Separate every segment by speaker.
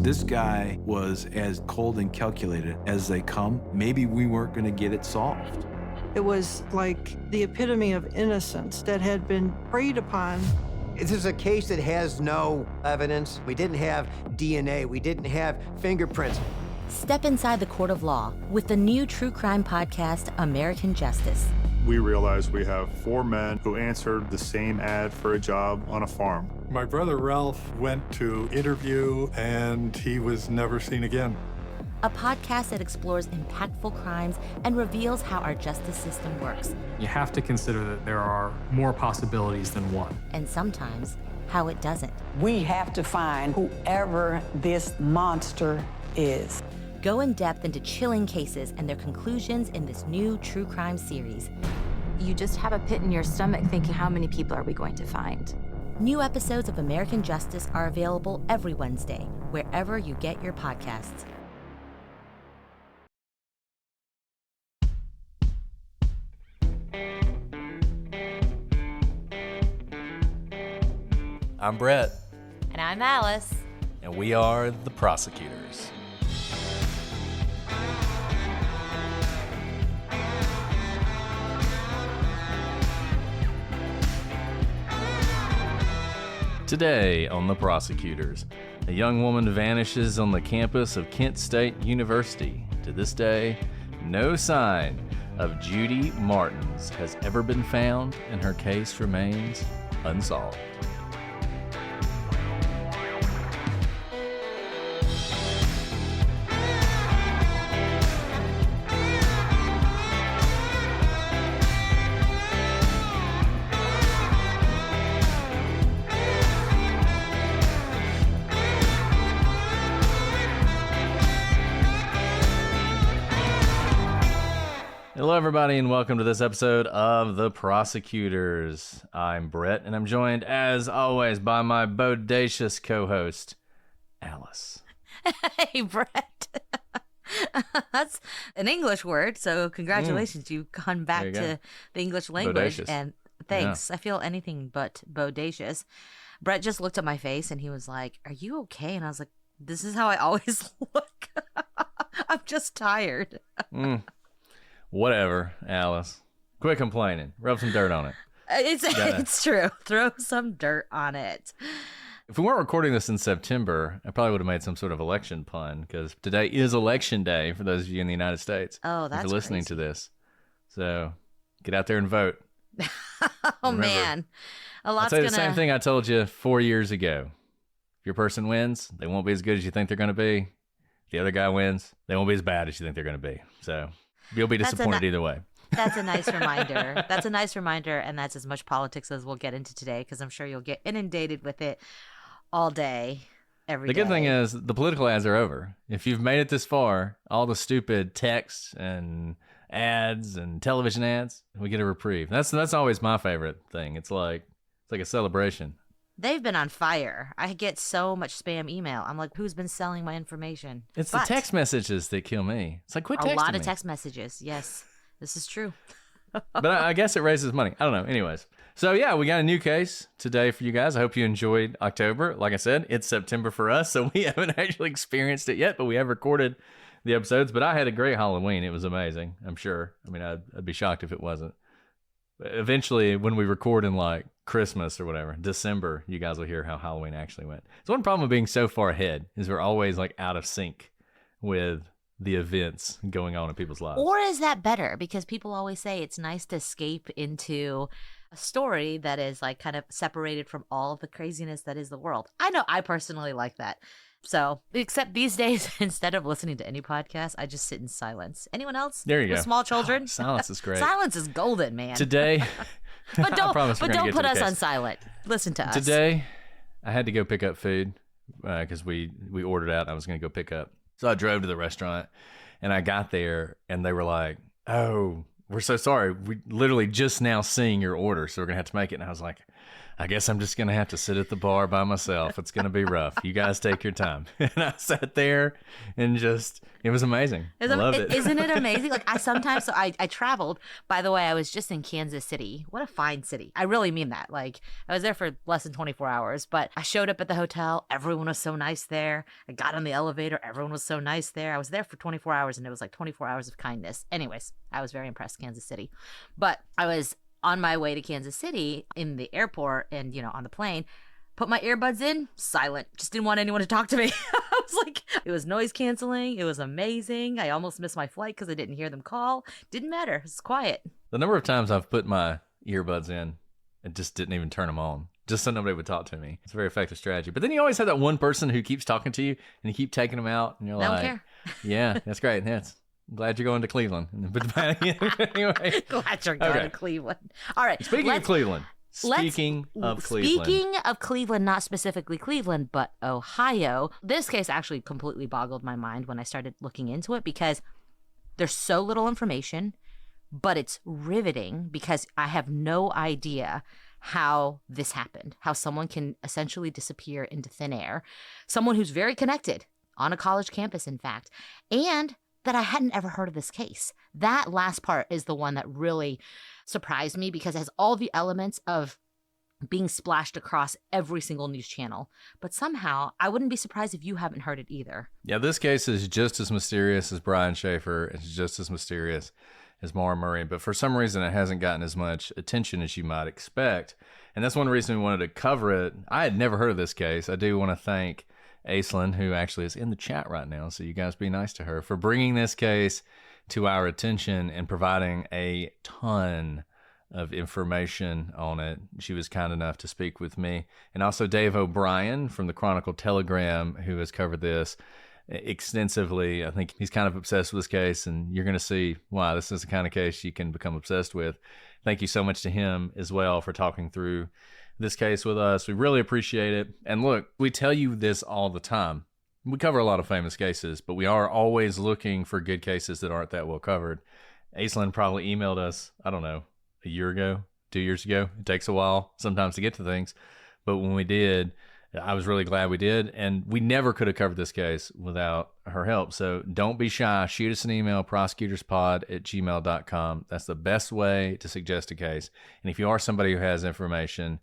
Speaker 1: This guy was as cold and calculated as they come. Maybe we weren't going to get it solved.
Speaker 2: It was like the epitome of innocence that had been preyed upon.
Speaker 3: This is a case that has no evidence. We didn't have DNA. We didn't have fingerprints.
Speaker 4: Step inside the court of law with the new true crime podcast, American Justice.
Speaker 5: We realized we have 4 men who answered the same ad for a job on a farm.
Speaker 6: My brother Ralph went to interview and he was never seen again.
Speaker 4: A podcast that explores impactful crimes and reveals how our justice system works.
Speaker 7: You have to consider that there are more possibilities than one.
Speaker 4: And sometimes how it doesn't.
Speaker 8: We have to find whoever this monster is.
Speaker 4: Go in depth into chilling cases and their conclusions in this new true crime series.
Speaker 9: You just have a pit in your stomach thinking, how many people are we going to find?
Speaker 4: New episodes of American Justice are available every Wednesday, wherever you get your podcasts.
Speaker 10: I'm Brett.
Speaker 4: And I'm Alice.
Speaker 10: And we are the prosecutors. Today on The Prosecutors, a young woman vanishes on the campus of Kent State University. To this day, no sign of Judy Martins has ever been found, and her case remains unsolved. Hello, everybody, and welcome to this episode of The Prosecutors. I'm Brett, and I'm joined, as always, by my bodacious co-host, Alice.
Speaker 4: Hey, Brett. That's an English word, so congratulations. You've gone back to the English language.
Speaker 10: Bodacious.
Speaker 4: And thanks. Yeah. I feel anything but bodacious. Brett just looked at my face, and he was like, "Are you okay?" And I was like, "This is how I always look. I'm just tired."
Speaker 10: Whatever, Alice. Quit complaining. Rub some dirt on it.
Speaker 4: It's true. Throw some dirt on it.
Speaker 10: If we weren't recording this in September, I probably would have made some sort of election pun, because today is election day for those of you in the United States.
Speaker 4: Oh, that's
Speaker 10: if you're listening
Speaker 4: crazy
Speaker 10: to this. So get out there and vote.
Speaker 4: Remember, man. A lot's
Speaker 10: I'll tell you the same thing I told you 4 years ago. If your person wins, they won't be as good as you think they're going to be. If the other guy wins, they won't be as bad as you think they're going to be. So you'll be disappointed either way.
Speaker 4: That's a nice reminder. That's a nice reminder, and that's as much politics as we'll get into today, because I'm sure you'll get inundated with it all day, every day.
Speaker 10: The good thing is the political ads are over. If you've made it this far, all the stupid texts and ads and television ads, we get a reprieve. That's always my favorite thing. It's like a celebration.
Speaker 4: They've been on fire. I get so much spam email. I'm like, who's been selling my information?
Speaker 10: It's the text messages that kill me. It's like, quit texting me.
Speaker 4: A lot of text messages. Yes, this is true.
Speaker 10: But I guess it raises money. I don't know. Anyways. So, yeah, we got a new case today for you guys. I hope you enjoyed October. Like I said, it's September for us, so we haven't actually experienced it yet, but we have recorded the episodes. But I had a great Halloween. It was amazing, I'm sure. I mean, I'd be shocked if it wasn't. Eventually, when we record in like Christmas or whatever, December, you guys will hear how Halloween actually went. So one problem with being so far ahead is we're always like out of sync with the events going on in people's lives.
Speaker 4: Or is that better? Because people always say it's nice to escape into a story that is like kind of separated from all of the craziness that is the world. I know I personally like that. So, except these days, instead of listening to any podcast, I just sit in silence. Anyone else?
Speaker 10: There you
Speaker 4: with
Speaker 10: go.
Speaker 4: Small children?
Speaker 10: Oh, silence is great.
Speaker 4: Silence is golden, man.
Speaker 10: Today,
Speaker 4: but don't put us
Speaker 10: case.
Speaker 4: on silent. Listen to us.
Speaker 10: Today, I had to go pick up food because we ordered out. And I was going to go pick up. So I drove to the restaurant, and I got there, and they were like, "Oh, we're so sorry. We literally just now seeing your order, so we're going to have to make it." And I was like, I guess I'm just going to have to sit at the bar by myself. It's going to be rough. You guys take your time. And I sat there and just, it was amazing. I loved it.
Speaker 4: Isn't it amazing? Like I traveled. By the way, I was just in Kansas City. What a fine city. I really mean that. Like I was there for less than 24 hours, but I showed up at the hotel. Everyone was so nice there. I got on the elevator. Everyone was so nice there. I was there for 24 hours and it was like 24 hours of kindness. Anyways, I was very impressed, Kansas City. But I was on my way to Kansas City in the airport and, on the plane, put my earbuds in, silent. Just didn't want anyone to talk to me. I was like, it was noise canceling. It was amazing. I almost missed my flight because I didn't hear them call. Didn't matter. It was quiet.
Speaker 10: The number of times I've put my earbuds in and just didn't even turn them on, just so nobody would talk to me. It's a very effective strategy. But then you always have that one person who keeps talking to you and you keep taking them out and you're
Speaker 4: I
Speaker 10: like,
Speaker 4: don't care.
Speaker 10: Yeah, that's great. I'm glad you're going to Cleveland. Anyway.
Speaker 4: Glad you're going to Cleveland. All right.
Speaker 10: Speaking of Cleveland, Speaking of Cleveland,
Speaker 4: not specifically Cleveland, but Ohio, this case actually completely boggled my mind when I started looking into it because there's so little information, but it's riveting because I have no idea how this happened, how someone can essentially disappear into thin air, someone who's very connected on a college campus, in fact, and that I hadn't ever heard of this case. That last part is the one that really surprised me because it has all the elements of being splashed across every single news channel. But somehow, I wouldn't be surprised if you haven't heard it either.
Speaker 10: Yeah, this case is just as mysterious as Brian Schaefer. It's just as mysterious as Maura Murray. But for some reason, it hasn't gotten as much attention as you might expect. And that's one reason we wanted to cover it. I had never heard of this case. I do want to thank Aislinn, who actually is in the chat right now, so you guys be nice to her, for bringing this case to our attention and providing a ton of information on it. She was kind enough to speak with me. And also Dave O'Brien from the Chronicle Telegram, who has covered this extensively. I think he's kind of obsessed with this case, and you're going to see why this is the kind of case you can become obsessed with. Thank you so much to him as well for talking through this case with us. We really appreciate it. And look, we tell you this all the time. We cover a lot of famous cases, but we are always looking for good cases that aren't that well covered. Aislinn probably emailed us, I don't know, a year ago, 2 years ago. It takes a while sometimes to get to things. But when we did, I was really glad we did. And we never could have covered this case without her help. So don't be shy. Shoot us an email, prosecutorspod@gmail.com. That's the best way to suggest a case. And if you are somebody who has information,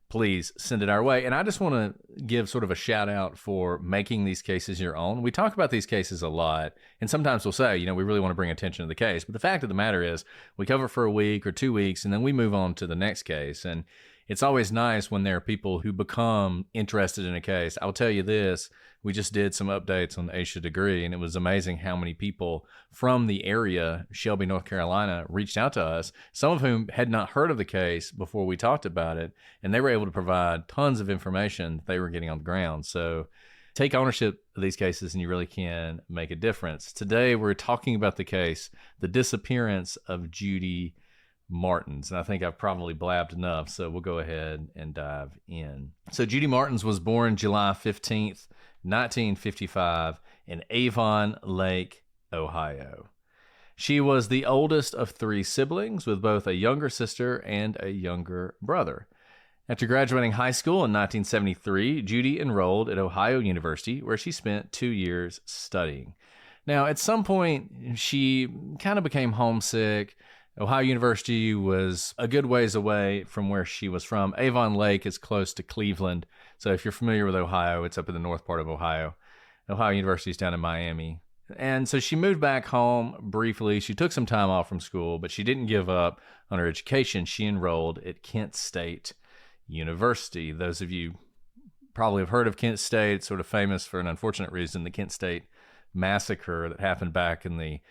Speaker 10: please send it our way. And I just want to give sort of a shout out for making these cases your own. We talk about these cases a lot, and sometimes we'll say, we really want to bring attention to the case. But the fact of the matter is, we cover for a week or 2 weeks, and then we move on to the next case. And it's always nice when there are people who become interested in a case. I'll tell you this, we just did some updates on the Asia degree, and it was amazing how many people from the area, Shelby, North Carolina, reached out to us, some of whom had not heard of the case before we talked about it, and they were able to provide tons of information they were getting on the ground. So take ownership of these cases, and you really can make a difference. Today, we're talking about the case, the disappearance of Judy Martins. And I think I've probably blabbed enough, so we'll go ahead and dive in. So Judy Martins was born July 15th, 1955 in Avon Lake, Ohio. She was the oldest of 3 siblings with both a younger sister and a younger brother. After graduating high school in 1973, Judy enrolled at Ohio University, where she spent 2 years studying. Now, at some point, she kind of became homesick. Ohio University was a good ways away from where she was from. Avon Lake is close to Cleveland. So if you're familiar with Ohio, it's up in the north part of Ohio. Ohio University is down in Miami. And so she moved back home briefly. She took some time off from school, but she didn't give up on her education. She enrolled at Kent State University. Those of you probably have heard of Kent State. It's sort of famous for an unfortunate reason, the Kent State massacre that happened back in the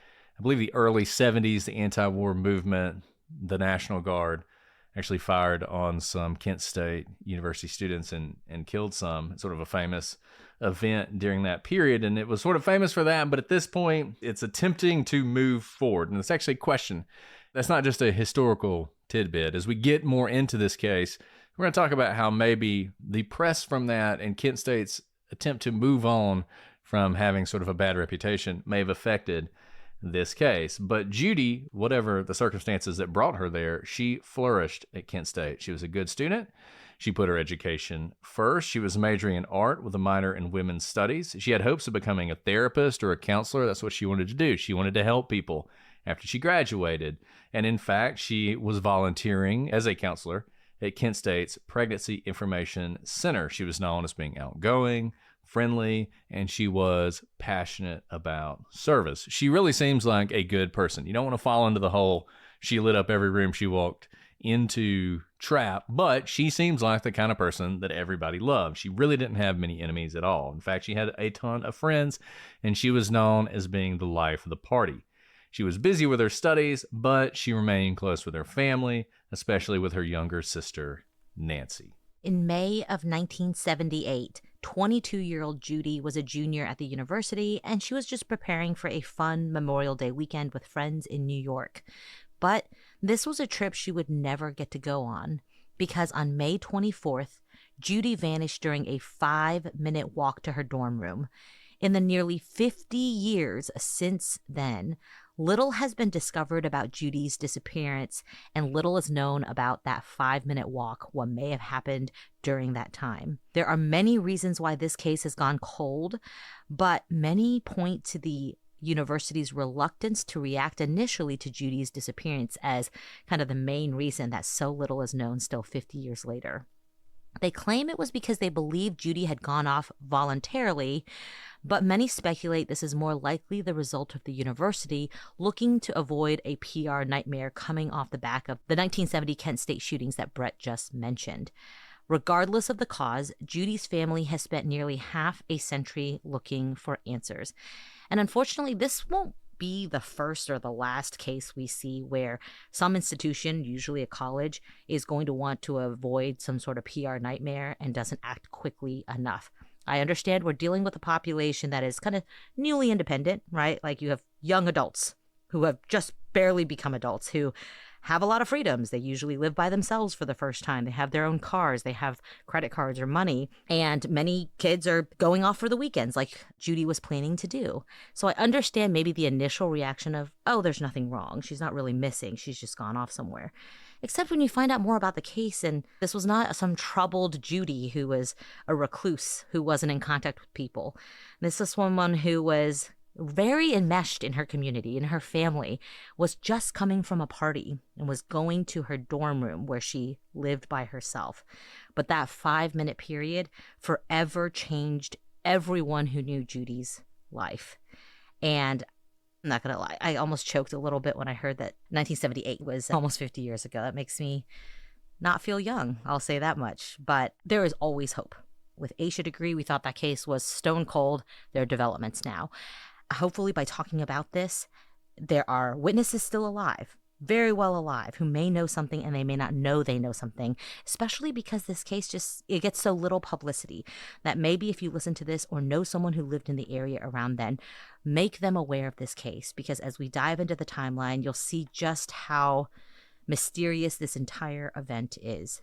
Speaker 10: early 70s, the anti-war movement, the National Guard actually fired on some Kent State University students and killed some. It's sort of a famous event during that period, and it was sort of famous for that, but at this point, it's attempting to move forward. And it's actually a question. That's not just a historical tidbit. As we get more into this case, we're going to talk about how maybe the press from that and Kent State's attempt to move on from having sort of a bad reputation may have affected this case. But Judy, whatever the circumstances that brought her there, she flourished at Kent State. She was a good student. She put her education first. She was majoring in art with a minor in women's studies. She had hopes of becoming a therapist or a counselor. That's what she wanted to do. She wanted to help people after she graduated. And in fact, she was volunteering as a counselor at Kent State's Pregnancy Information Center. She was known as being outgoing, friendly, and she was passionate about service. She really seems like a good person. You don't want to fall into the whole she lit up every room she walked into trap, but she seems like the kind of person that everybody loved. She really didn't have many enemies at all. In fact, she had a ton of friends, and she was known as being the life of the party. She was busy with her studies, but she remained close with her family, especially with her younger sister, Nancy.
Speaker 4: In May of 1978, 22-year-old Judy was a junior at the university, and she was just preparing for a fun Memorial Day weekend with friends in New York. But this was a trip she would never get to go on, because on May 24th, Judy vanished during a 5-minute walk to her dorm room. In the nearly 50 years since then, little has been discovered about Judy's disappearance, and little is known about that 5-minute walk, what may have happened during that time. There are many reasons why this case has gone cold, but many point to the university's reluctance to react initially to Judy's disappearance as kind of the main reason that so little is known still 50 years later. They claim it was because they believe Judy had gone off voluntarily, but many speculate this is more likely the result of the university looking to avoid a PR nightmare coming off the back of the 1970 Kent State shootings that Brett just mentioned. Regardless of the cause, Judy's family has spent nearly half a century looking for answers. And unfortunately, this won't be the first or the last case we see where some institution, usually a college, is going to want to avoid some sort of PR nightmare and doesn't act quickly enough. I understand we're dealing with a population that is kind of newly independent, right? Like you have young adults who have just barely become adults who have a lot of freedoms. They usually live by themselves for the first time. They have their own cars. They have credit cards or money. And many kids are going off for the weekends like Judy was planning to do. So I understand maybe the initial reaction of, oh, there's nothing wrong. She's not really missing. She's just gone off somewhere. Except when you find out more about the case, and this was not some troubled Judy who was a recluse, who wasn't in contact with people. This is someone who was very enmeshed in her community, in her family, was just coming from a party and was going to her dorm room where she lived by herself. But that 5-minute period forever changed everyone who knew Judy's life. And I'm not going to lie, I almost choked a little bit when I heard that 1978 was almost 50 years ago. That makes me not feel young, I'll say that much. But there is always hope. With Aisha Degree, we thought that case was stone cold. There are developments now. Hopefully, by talking about this, there are witnesses still alive, very well alive, who may know something and they may not know they know something, especially because this case it gets so little publicity that maybe if you listen to this or know someone who lived in the area around then, make them aware of this case, because as we dive into the timeline, you'll see just how mysterious this entire event is.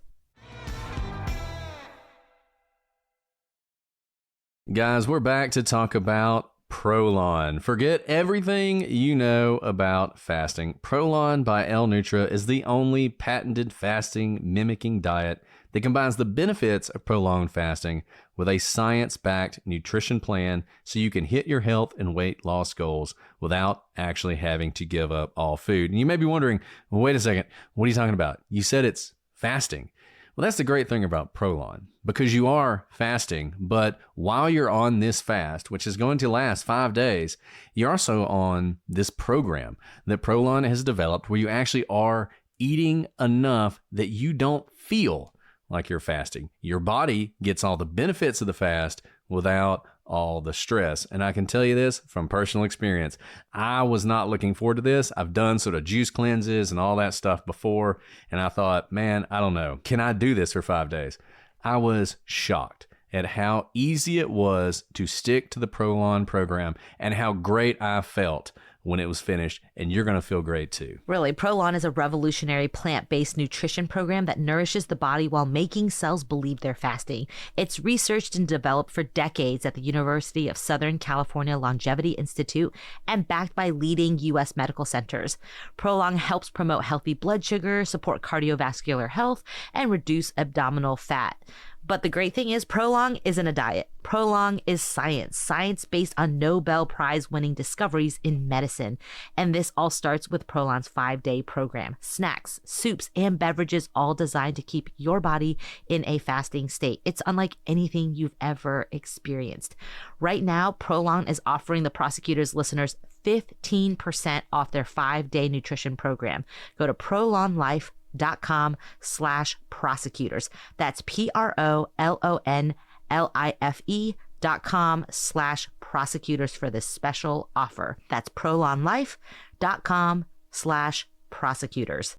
Speaker 10: Guys, we're back to talk about Prolon. Forget everything you know about fasting. Prolon by L Nutra is the only patented fasting mimicking diet that combines the benefits of prolonged fasting with a science-backed nutrition plan so you can hit your health and weight loss goals without actually having to give up all food. And you may be wondering, well, wait a second, what are you talking about? You said it's fasting. Well, that's the great thing about Prolon, because you are fasting, but while you're on this fast, which is going to last 5 days, you're also on this program that Prolon has developed where you actually are eating enough that you don't feel like you're fasting. Your body gets all the benefits of the fast without all the stress. And I can tell you this from personal experience. I was not looking forward to this. I've done sort of juice cleanses and all that stuff before. And I thought, man, I don't know. Can I do this for 5 days? I was shocked at how easy it was to stick to the Prolon program and how great I felt when it was finished, and you're going to feel great too.
Speaker 4: Really, Prolon is a revolutionary plant-based nutrition program that nourishes the body while making cells believe they're fasting. It's researched and developed for decades at the University of Southern California Longevity Institute and backed by leading U.S. medical centers. Prolong helps promote healthy blood sugar, support cardiovascular health, and reduce abdominal fat. But the great thing is Prolong isn't a diet. Prolong is science based on Nobel Prize winning discoveries in medicine. And this all starts with Prolong's 5-day program. Snacks, soups, and beverages all designed to keep your body in a fasting state. It's unlike anything you've ever experienced. Right now, Prolong is offering the Prosecutor's listeners 15% off their 5-day nutrition program. Go to prolonlife.com/prosecutors. That's prolonlife.com/prosecutors for this special offer. That's prolonlife.com/prosecutors.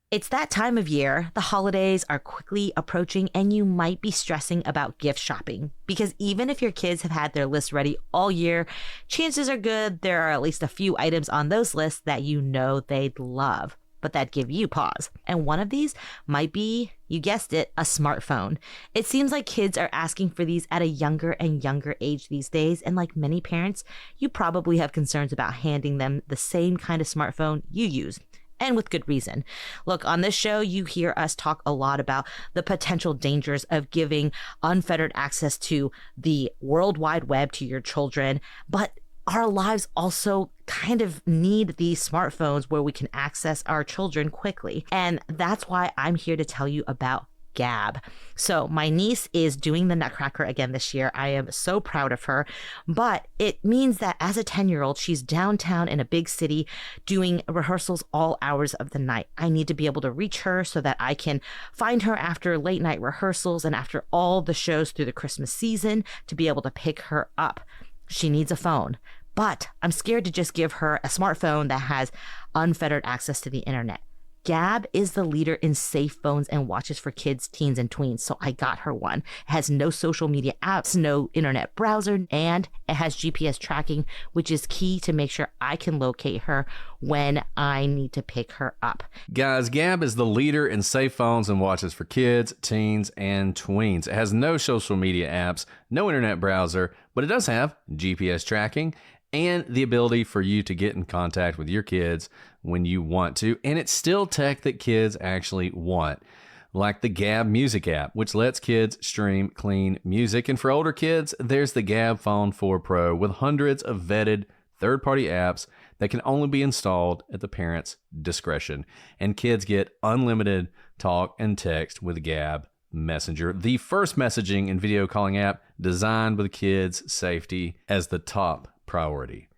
Speaker 4: It's that time of year. The holidays are quickly approaching, and you might be stressing about gift shopping because even if your kids have had their list ready all year, chances are good there are at least a few items on those lists that you know they'd love, but that give you pause. And one of these might be, you guessed it, a smartphone. It seems like kids are asking for these at a younger and younger age these days. And like many parents, you probably have concerns about handing them the same kind of smartphone you use. And with good reason. Look, on this show, you hear us talk a lot about the potential dangers of giving unfettered access to the World Wide Web to your children. But our lives also kind of need these smartphones where we can access our children quickly. And that's why I'm here to tell you about Gab. So my niece is doing the Nutcracker again this year. I am so proud of her, but it means that as a 10-year-old, she's downtown in a big city doing rehearsals all hours of the night. I need to be able to reach her so that I can find her after late night rehearsals and after all the shows through the Christmas season to be able to pick her up. She needs a phone, but I'm scared to just give her a smartphone that has unfettered access to the internet. Gab is the leader in safe phones and watches for kids, teens, and tweens, so I got her one. It has no social media apps, no internet browser, and it has GPS tracking, which is key to make sure I can locate her when I need to pick her up.
Speaker 10: Guys, Gab is the leader in safe phones and watches for kids, teens, and tweens. It has no social media apps, no internet browser, but it does have GPS tracking and the ability for you to get in contact with your kids when you want to. And it's still tech that kids actually want, like the Gab Music app, which lets kids stream clean music. And for older kids, there's the Gab Phone 4 Pro with hundreds of vetted third-party apps that can only be installed at the parent's discretion. And kids get unlimited talk and text with Gab Messenger, the first messaging and video calling app designed with kids' safety as the top priority.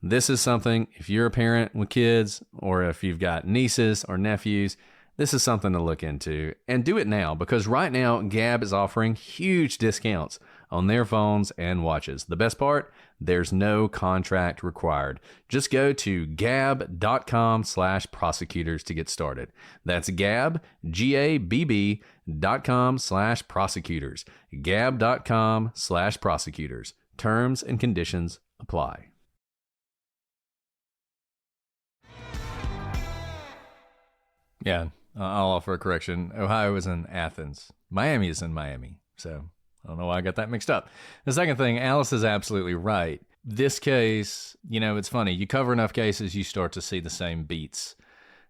Speaker 10: This is something, if you're a parent with kids or if you've got nieces or nephews, this is something to look into. And do it now, because right now Gab is offering huge discounts on their phones and watches. The best part, there's no contract required. Just go to gab.com/prosecutors to get started. That's Gab, GABB.com/prosecutors. Gab.com/prosecutors. Terms and conditions apply. Yeah, I'll offer a correction. Ohio is in Athens. Miami is in Miami. So I don't know why I got that mixed up. The second thing, Alice is absolutely right. This case, it's funny. You cover enough cases, you start to see the same beats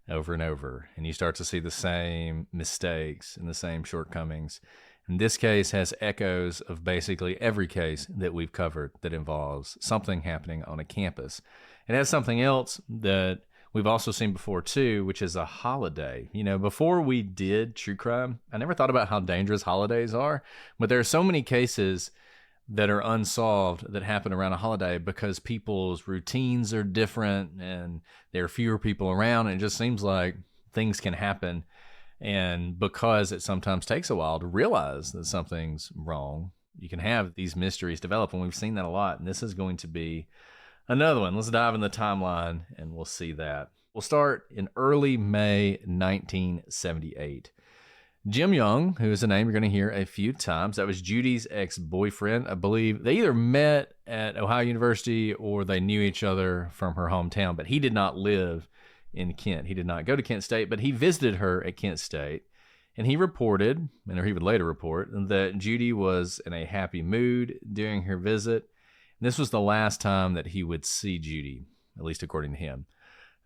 Speaker 10: over and over, and you start to see the same mistakes and the same shortcomings. And this case has echoes of basically every case that we've covered that involves something happening on a campus. It has something else that we've also seen before too, which is a holiday. Before we did true crime, I never thought about how dangerous holidays are, but there are so many cases that are unsolved that happen around a holiday because people's routines are different and there are fewer people around, and it just seems like things can happen. And because it sometimes takes a while to realize that something's wrong, you can have these mysteries develop, and we've seen that a lot. And this is going to be another one. Let's dive in the timeline and we'll see that. We'll start in early May 1978. Jim Young, who is a name you're going to hear a few times, that was Judy's ex-boyfriend. I believe they either met at Ohio University or they knew each other from her hometown, but he did not live in Kent. He did not go to Kent State, but he visited her at Kent State. And he reported, or he would later report, that Judy was in a happy mood during her visit. And this was the last time that he would see Judy, at least according to him.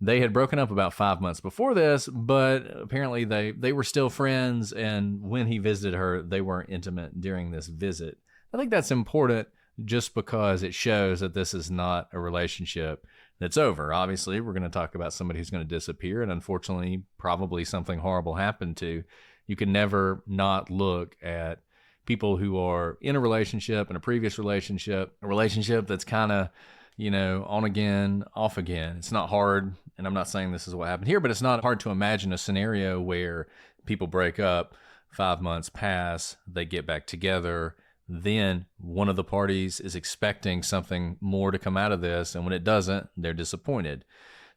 Speaker 10: They had broken up about 5 months before this, but apparently they were still friends, and when he visited her, they weren't intimate during this visit. I think that's important just because it shows that this is not a relationship that's over. Obviously, we're going to talk about somebody who's going to disappear, and unfortunately, probably something horrible happened to. You can never not look at people who are in a relationship, in a previous relationship, a relationship that's kind of, on again, off again. It's not hard, and I'm not saying this is what happened here, but it's not hard to imagine a scenario where people break up, 5 months pass, they get back together, then one of the parties is expecting something more to come out of this, and when it doesn't, they're disappointed.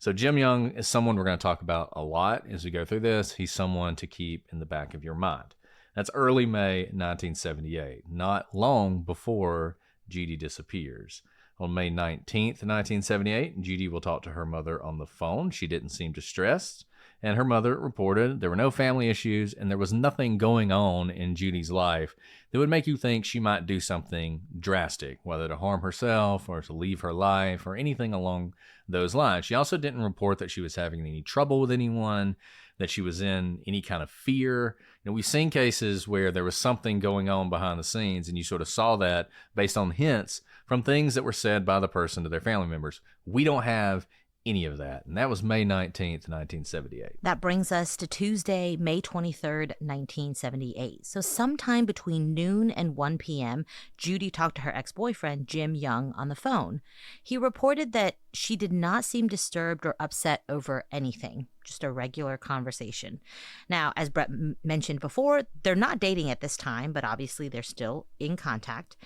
Speaker 10: So Jim Young is someone we're going to talk about a lot as we go through this. He's someone to keep in the back of your mind. That's early May 1978, not long before Judy disappears. On May 19th, 1978, Judy will talk to her mother on the phone. She didn't seem distressed, and her mother reported there were no family issues and there was nothing going on in Judy's life that would make you think she might do something drastic, whether to harm herself or to leave her life or anything along those lines. She also didn't report that she was having any trouble with anyone, that she was in any kind of fear. We've seen cases where there was something going on behind the scenes, and you sort of saw that based on hints from things that were said by the person to their family members. We don't have any of that. And that was May 19th, 1978.
Speaker 4: That brings us to Tuesday, May 23rd, 1978. So sometime between noon and 1 p.m., Judy talked to her ex-boyfriend, Jim Young, on the phone. He reported that she did not seem disturbed or upset over anything, just a regular conversation. Now, as Brett mentioned before, they're not dating at this time, but obviously they're still in contact.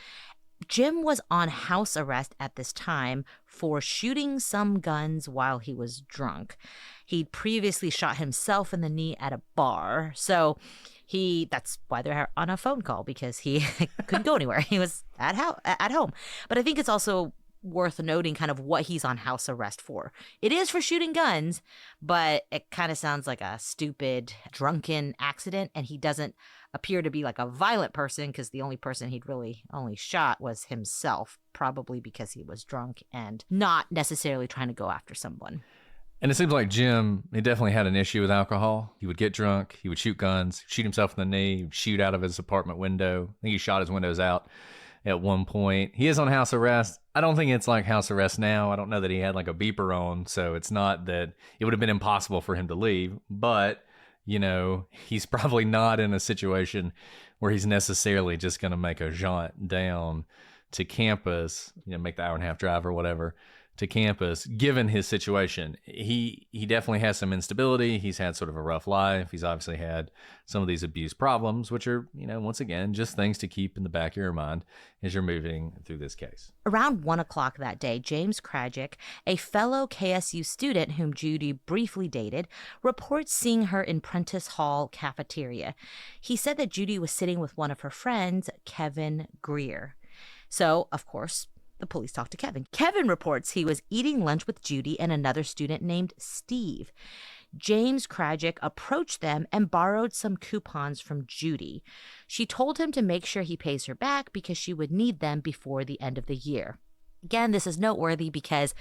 Speaker 4: Jim was on house arrest at this time for shooting some guns while he was drunk. He'd previously shot himself in the knee at a bar. So that's why they're on a phone call, because he couldn't go anywhere. He was at home. But I think it's also worth noting kind of what he's on house arrest for. It is for shooting guns, but it kind of sounds like a stupid drunken accident, and he doesn't appear to be like a violent person, because the only person he'd really only shot was himself, probably because he was drunk and not necessarily trying to go after someone.
Speaker 10: And it seems like Jim, he definitely had an issue with alcohol. He would get drunk, he would shoot guns, shoot himself in the knee, shoot out of his apartment window. I think he shot his windows out at one point. He is on house arrest. I don't think it's like house arrest now. I don't know that he had like a beeper on, so it's not that it would have been impossible for him to leave, but he's probably not in a situation where he's necessarily just going to make a jaunt down to campus, make the hour-and-a-half drive or whatever to campus, given his situation. He definitely has some instability. He's had sort of a rough life. He's obviously had some of these abuse problems, which are, once again, just things to keep in the back of your mind as you're moving through this case.
Speaker 4: Around 1 o'clock that day, James Krajic, a fellow KSU student whom Judy briefly dated, reports seeing her in Prentice Hall cafeteria. He said that Judy was sitting with one of her friends, Kevin Greer. So, of course, the police talked to Kevin. Kevin reports he was eating lunch with Judy and another student named Steve. James Krajic approached them and borrowed some coupons from Judy. She told him to make sure he pays her back because she would need them before the end of the year. Again, this is noteworthy because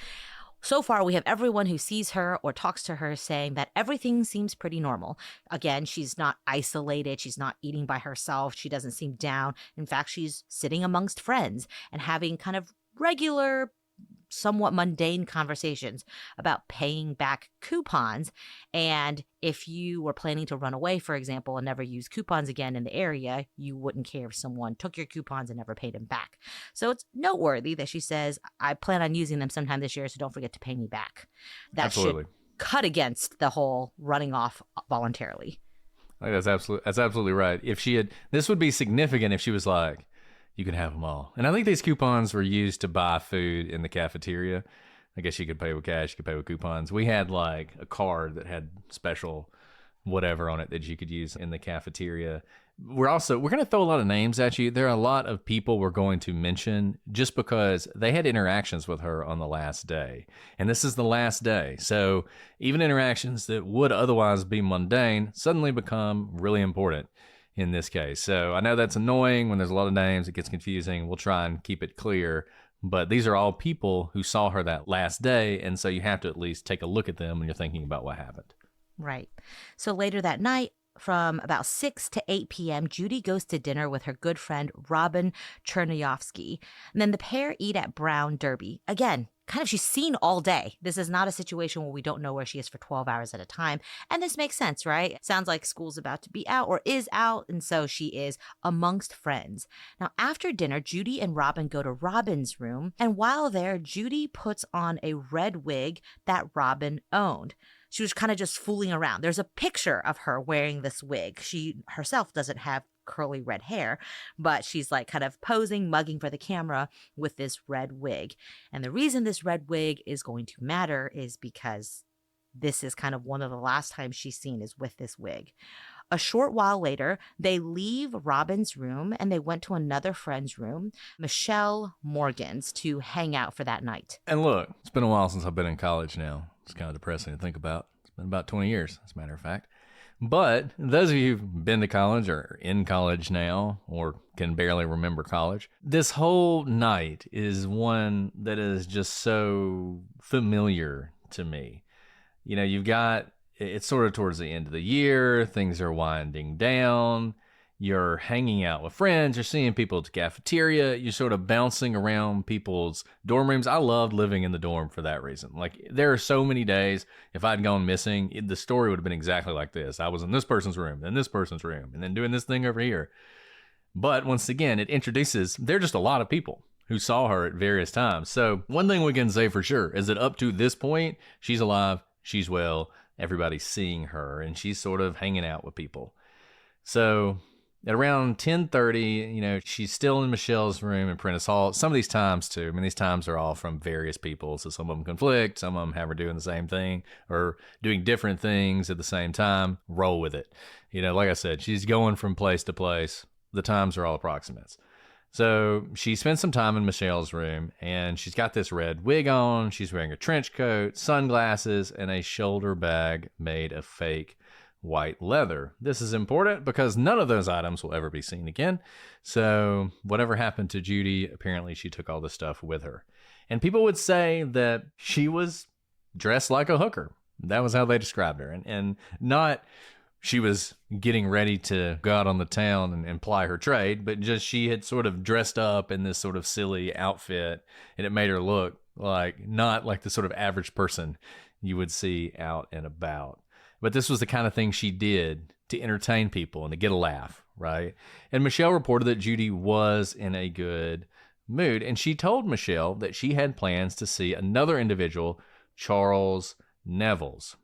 Speaker 4: so far we have everyone who sees her or talks to her saying that everything seems pretty normal. Again, she's not isolated. She's not eating by herself. She doesn't seem down. In fact, she's sitting amongst friends and having kind of regular, somewhat mundane conversations about paying back coupons. And if you were planning to run away, for example, and never use coupons again in the area, you wouldn't care if someone took your coupons and never paid them back. So it's noteworthy that she says, I plan on using them sometime this year, so don't forget to pay me back. That
Speaker 10: Absolutely.
Speaker 4: should cut against the whole running off voluntarily.
Speaker 10: I think that's absolutely right. If she had, this would be significant if she was like, you can have them all. And I think these coupons were used to buy food in the cafeteria. I guess you could pay with cash, you could pay with coupons. We had like a card that had special whatever on it that you could use in the cafeteria. We're going to throw a lot of names at you. There are a lot of people we're going to mention just because they had interactions with her on the last day. And this is the last day. So even interactions that would otherwise be mundane suddenly become really important in this case. So I know that's annoying when there's a lot of names. It gets confusing. We'll try and keep it clear. But these are all people who saw her that last day. And so you have to at least take a look at them when you're thinking about what happened.
Speaker 4: Right. So later that night, from about 6 to 8 p.m., Judy goes to dinner with her good friend Robin Chernyavsky. And then the pair eat at Brown Derby. Again, kind of she's seen all day. This is not a situation where we don't know where she is for 12 hours at a time. And this makes sense, right? Sounds like school's about to be out or is out. And so she is amongst friends. Now, after dinner, Judy and Robin go to Robin's room. And while there, Judy puts on a red wig that Robin owned. She was kind of just fooling around. There's a picture of her wearing this wig. She herself doesn't have curly red hair, but she's like kind of posing, mugging for the camera with this red wig. And the reason this red wig is going to matter is because this is kind of one of the last times she's seen is with this wig. A short while later, they leave Robin's room and they went to another friend's room, Michelle Morgan's, to hang out for that night.
Speaker 10: And look, it's been a while since I've been in college now. It's kind of depressing to think about. It's been about 20 years, as a matter of fact. But those of you who've been to college or in college now or can barely remember college, this whole night is one that is just so familiar to me. You know, it's sort of towards the end of the year, things are winding down, you're hanging out with friends, you're seeing people at the cafeteria, you're sort of bouncing around people's dorm rooms. I loved living in the dorm for that reason. Like, there are so many days, if I'd gone missing, the story would have been exactly like this. I was in this person's room, then this person's room, and then doing this thing over here. But once again, it introduces, there are just a lot of people who saw her at various times. So one thing we can say for sure is that up to this point, she's alive, she's well, everybody's seeing her, and she's sort of hanging out with people. So at around 10:30, you know, she's still in Michelle's room in Prentice Hall. Some of these times, too, I mean, these times are all from various people. So some of them conflict. Some of them have her doing the same thing or doing different things at the same time. Roll with it. You know, like I said, she's going from place to place. The times are all approximates. So she spends some time in Michelle's room, and she's got this red wig on. She's wearing a trench coat, sunglasses, and a shoulder bag made of fake white leather. This is important because none of those items will ever be seen again. So whatever happened to Judy, apparently she took all this stuff with her. And people would say that she was dressed like a hooker. That was how they described her. And not she was getting ready to go out on the town and ply her trade, but just she had sort of dressed up in this sort of silly outfit, and it made her look like not like the sort of average person you would see out and about. But this was the kind of thing she did to entertain people and to get a laugh, right? And Michelle reported that Judy was in a good mood, and she told Michelle that she had plans to see another individual, Charles Nevels.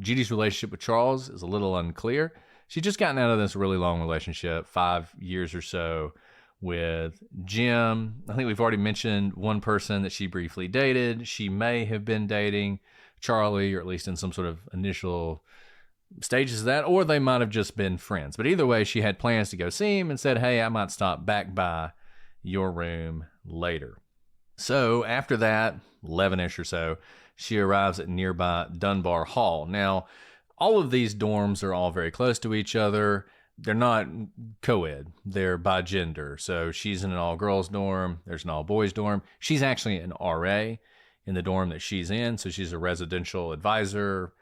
Speaker 10: Judy's relationship with Charles is a little unclear. She'd just gotten out of this really long relationship, 5 years or so, with Jim. I think we've already mentioned one person that she briefly dated. She may have been dating Charlie, or at least in some sort of initial stages of that, or they might have just been friends. But either way, she had plans to go see him and said, hey, I might stop back by your room later. So after that, 11-ish or so, she arrives at nearby Dunbar Hall. Now, all of these dorms are all very close to each other. They're not co-ed. They're by gender. So she's in an all-girls dorm. There's an all-boys dorm. She's actually an RA in the dorm that she's in, so she's a residential advisor,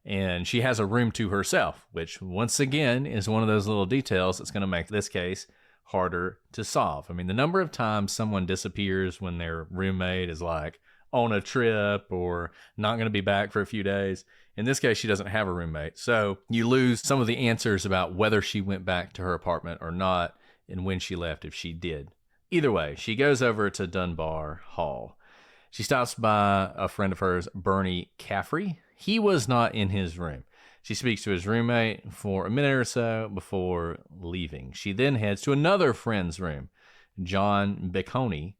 Speaker 10: and she has a room to herself, which once again is one of those little details that's going to make this case harder to solve. I mean, the number of times someone disappears when their roommate is like on a trip or not going to be back for a few days. In this case, she doesn't have a roommate, so you lose some of the answers about whether she went back to her apartment or not and when she left, if she did. Either way, she goes over to Dunbar Hall. She stops by a friend of hers, Bernie Caffrey. He was not in his room. She speaks to his roommate for a minute or so before leaving. She then heads to another friend's room, John Becconi,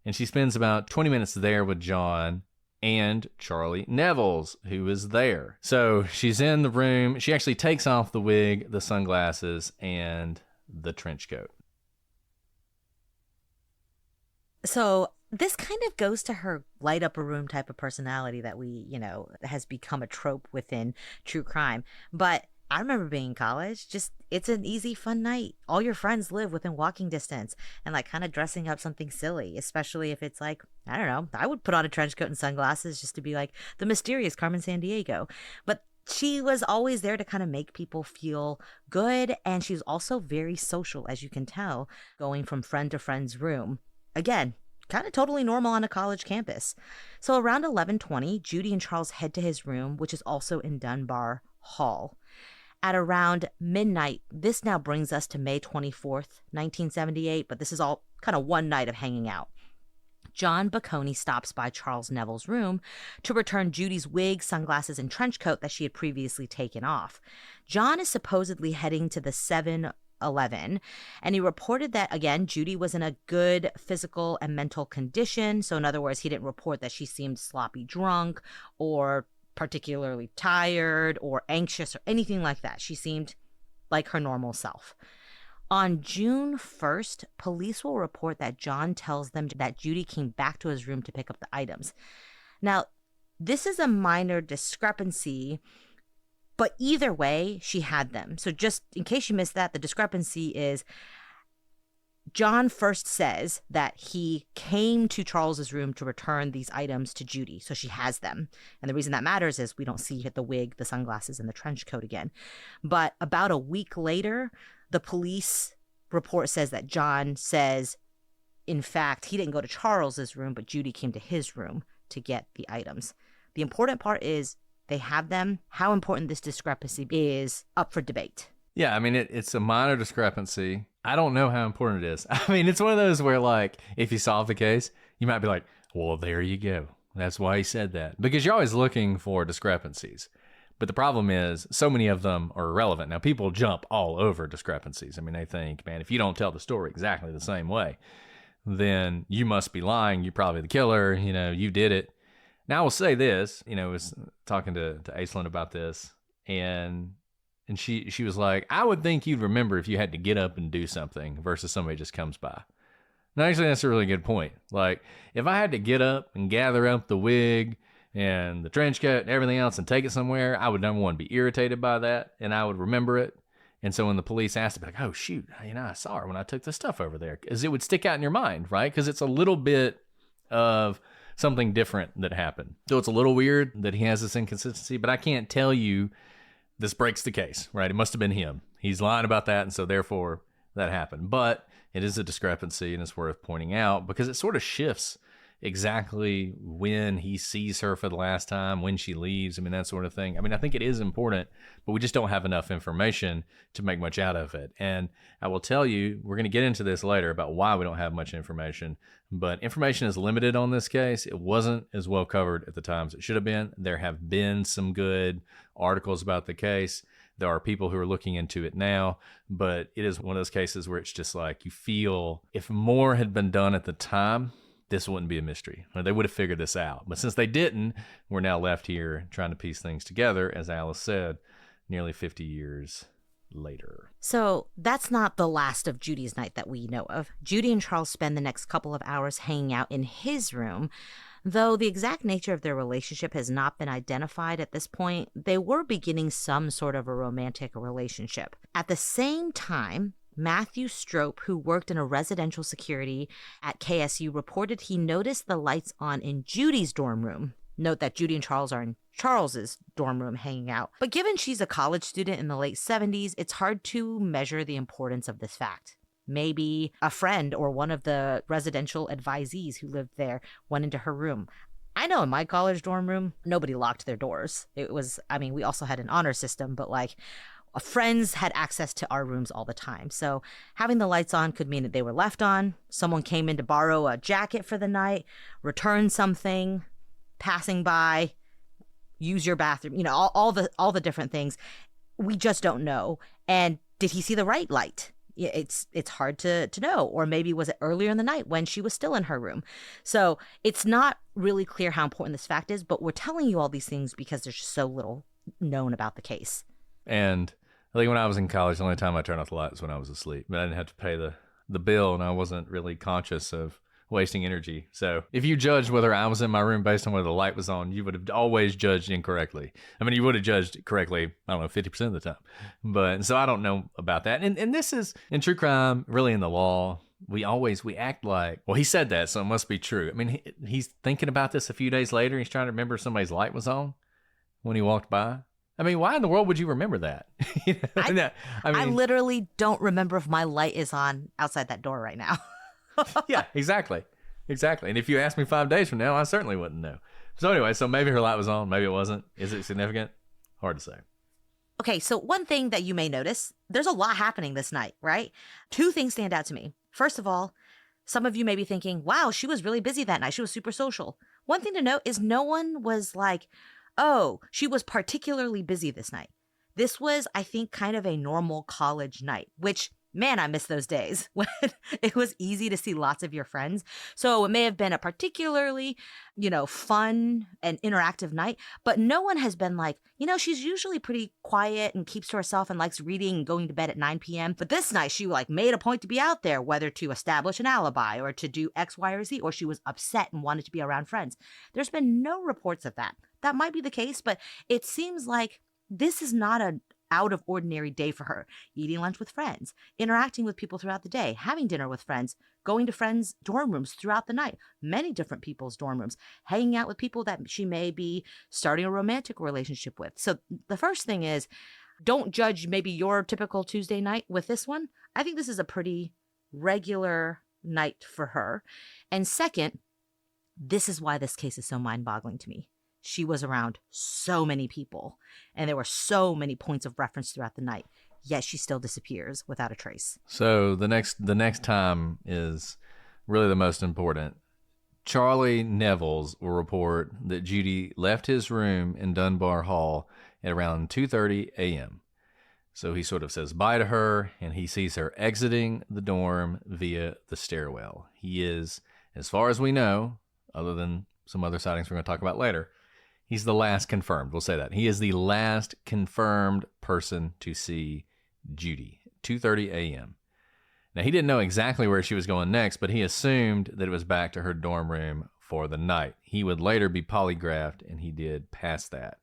Speaker 10: and she spends about 20 minutes there with John. and Charlie Nevels, who is there. So she's in the room. She actually takes off the wig, the sunglasses, and the trench coat.
Speaker 4: So this kind of goes to her light up a room type of personality that has become a trope within true crime. But I remember being in college, it's an easy, fun night. All your friends live within walking distance and like kind of dressing up something silly, especially if it's like, I don't know, I would put on a trench coat and sunglasses just to be like the mysterious Carmen Sandiego. But she was always there to kind of make people feel good. And she's also very social, as you can tell, going from friend to friend's room. Again, kind of totally normal on a college campus. So around 11:20, Judy and Charles head to his room, which is also in Dunbar Hall. At around midnight, this now brings us to May 24th, 1978, but this is all kind of one night of hanging out. John Bocconi stops by Charles Neville's room to return Judy's wig, sunglasses, and trench coat that she had previously taken off. John is supposedly heading to the 7-Eleven, and he reported that, again, Judy was in a good physical and mental condition. So in other words, he didn't report that she seemed sloppy drunk or particularly tired or anxious or anything like that. She seemed like her normal self. On June 1st, police will report that John tells them that Judy came back to his room to pick up the items. Now, this is a minor discrepancy, but either way, she had them. So just in case you missed that, the discrepancy is John first says that he came to Charles's room to return these items to Judy, so she has them. And the reason that matters is we don't see the wig, the sunglasses, and the trench coat again. But about a week later, the police report says that John says, in fact, he didn't go to Charles's room, but Judy came to his room to get the items. The important part is they have them. How important this discrepancy is up for debate.
Speaker 10: Yeah, I mean, it's a minor discrepancy. I don't know how important it is. I mean, it's one of those where, like, if you solve the case, you might be like, well, there you go. That's why he said that. Because you're always looking for discrepancies. But the problem is, so many of them are irrelevant. Now, people jump all over discrepancies. I mean, they think, man, if you don't tell the story exactly the same way, then you must be lying. You're probably the killer. You did it. Now, I will say this. I was talking to Aislinn about this, and she was like, I would think you'd remember if you had to get up and do something versus somebody just comes by. And actually, that's a really good point. Like, if I had to get up and gather up the wig and the trench coat and everything else and take it somewhere, I would, number one, be irritated by that, and I would remember it. And so when the police asked, I'd be like, oh, shoot, I saw her when I took the stuff over there. Because it would stick out in your mind, right? Because it's a little bit of something different that happened. So it's a little weird that he has this inconsistency, but I can't tell you this breaks the case, right? It must have been him. He's lying about that, and so therefore that happened. But it is a discrepancy, and it's worth pointing out because it sort of shifts exactly when he sees her for the last time, when she leaves, that sort of thing. I think it is important, but we just don't have enough information to make much out of it. And I will tell you, we're going to get into this later about why we don't have much information, but information is limited on this case. It wasn't as well covered at the time as it should have been. There have been some good articles about the case. There are people who are looking into it now, but it is one of those cases where it's just like you feel if more had been done at the time, this wouldn't be a mystery. Or they would have figured this out. But since they didn't, we're now left here trying to piece things together, as Alice said, nearly 50 years later.
Speaker 4: So that's not the last of Judy's night that we know of. Judy and Charles spend the next couple of hours hanging out in his room. Though the exact nature of their relationship has not been identified at this point, they were beginning some sort of a romantic relationship. At the same time, Matthew Strope, who worked in a residential security at KSU, reported he noticed the lights on in Judy's dorm room. Note that Judy and Charles are in Charles's dorm room hanging out. But given she's a college student in the late 70s, it's hard to measure the importance of this fact. Maybe a friend or one of the residential advisees who lived there went into her room. I know in my college dorm room, nobody locked their doors. It was, we also had an honor system, but friends had access to our rooms all the time. So having the lights on could mean that they were left on. Someone came in to borrow a jacket for the night, return something, passing by, use your bathroom, all the different things. We just don't know. And did he see the right light? It's hard to know. Or maybe was it earlier in the night when she was still in her room? So it's not really clear how important this fact is, but we're telling you all these things because there's just so little known about the case.
Speaker 10: And I think when I was in college, the only time I turned off the light was when I was asleep. But I didn't have to pay the bill, and I wasn't really conscious of wasting energy. So if you judged whether I was in my room based on whether the light was on, you would have always judged incorrectly. I mean, you would have judged correctly, I don't know, 50% of the time. But so I don't know about that. And this is in true crime, really in the law. We act like, well, he said that, so it must be true. I mean, he's thinking about this a few days later. He's trying to remember if somebody's light was on when he walked by. I mean, why in the world would you remember that?
Speaker 4: I literally don't remember if my light is on outside that door right now.
Speaker 10: Yeah, exactly. And if you asked me 5 days from now, I certainly wouldn't know. So anyway, so maybe her light was on, maybe it wasn't. Is it significant? Hard to say.
Speaker 4: Okay, so one thing that you may notice, there's a lot happening this night, right? 2 things stand out to me. First of all, some of you may be thinking, wow, she was really busy that night. She was super social. One thing to note is no one was like, oh, she was particularly busy this night. This was, I think, kind of a normal college night, which, man, I miss those days when it was easy to see lots of your friends. So it may have been a particularly, fun and interactive night, but no one has been like, she's usually pretty quiet and keeps to herself and likes reading and going to bed at 9 p.m. But this night she made a point to be out there, whether to establish an alibi or to do X, Y, or Z, or she was upset and wanted to be around friends. There's been no reports of that. That might be the case, but it seems like this is not an out of ordinary day for her. Eating lunch with friends, interacting with people throughout the day, having dinner with friends, going to friends' dorm rooms throughout the night, many different people's dorm rooms, hanging out with people that she may be starting a romantic relationship with. So the first thing is, don't judge maybe your typical Tuesday night with this one. I think this is a pretty regular night for her. And second, this is why this case is so mind-boggling to me. She was around so many people, and there were so many points of reference throughout the night, yet she still disappears without a trace.
Speaker 10: So the next time is really the most important. Charlie Nevels will report that Judy left his room in Dunbar Hall at around 2:30 a.m. So he sort of says bye to her, and he sees her exiting the dorm via the stairwell. He is, as far as we know, other than some other sightings we're going to talk about later, he's the last confirmed. We'll say that. He is the last confirmed person to see Judy, 2:30 a.m. Now, he didn't know exactly where she was going next, but he assumed that it was back to her dorm room for the night. He would later be polygraphed, and he did pass that.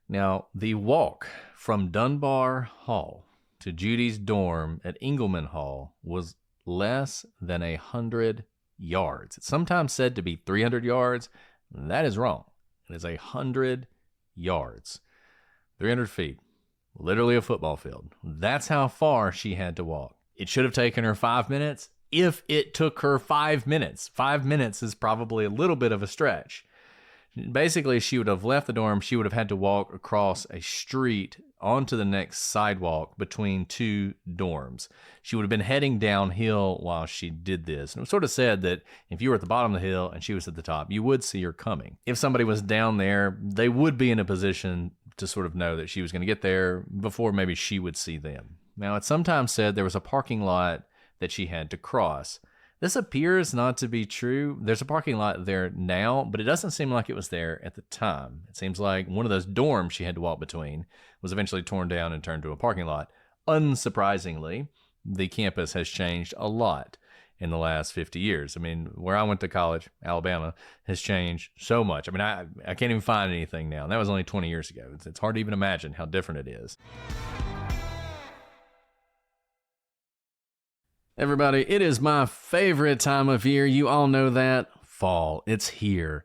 Speaker 10: Now, the walk from Dunbar Hall to Judy's dorm at Engelman Hall was less than 100 yards. It's sometimes said to be 300 yards. That is wrong. It is 100 yards, 300 feet, literally a football field. That's how far she had to walk. It should have taken her 5 minutes if it took her 5 minutes. 5 minutes is probably a little bit of a stretch. Basically, she would have left the dorm. She would have had to walk across a street onto the next sidewalk between 2 dorms. She would have been heading downhill while she did this. And it was sort of said that if you were at the bottom of the hill and she was at the top, you would see her coming. If somebody was down there, they would be in a position to sort of know that she was going to get there before maybe she would see them. Now, it's sometimes said there was a parking lot that she had to cross. This appears not to be true. There's a parking lot there now, but it doesn't seem like it was there at the time. It seems like one of those dorms she had to walk between was eventually torn down and turned to a parking lot. Unsurprisingly, the campus has changed a lot in the last 50 years. I mean, where I went to college, Alabama, has changed so much. I mean, I can't even find anything now. And that was only 20 years ago. It's hard to even imagine how different it is. Everybody, it is my favorite time of year. You all know that. Fall. It's here.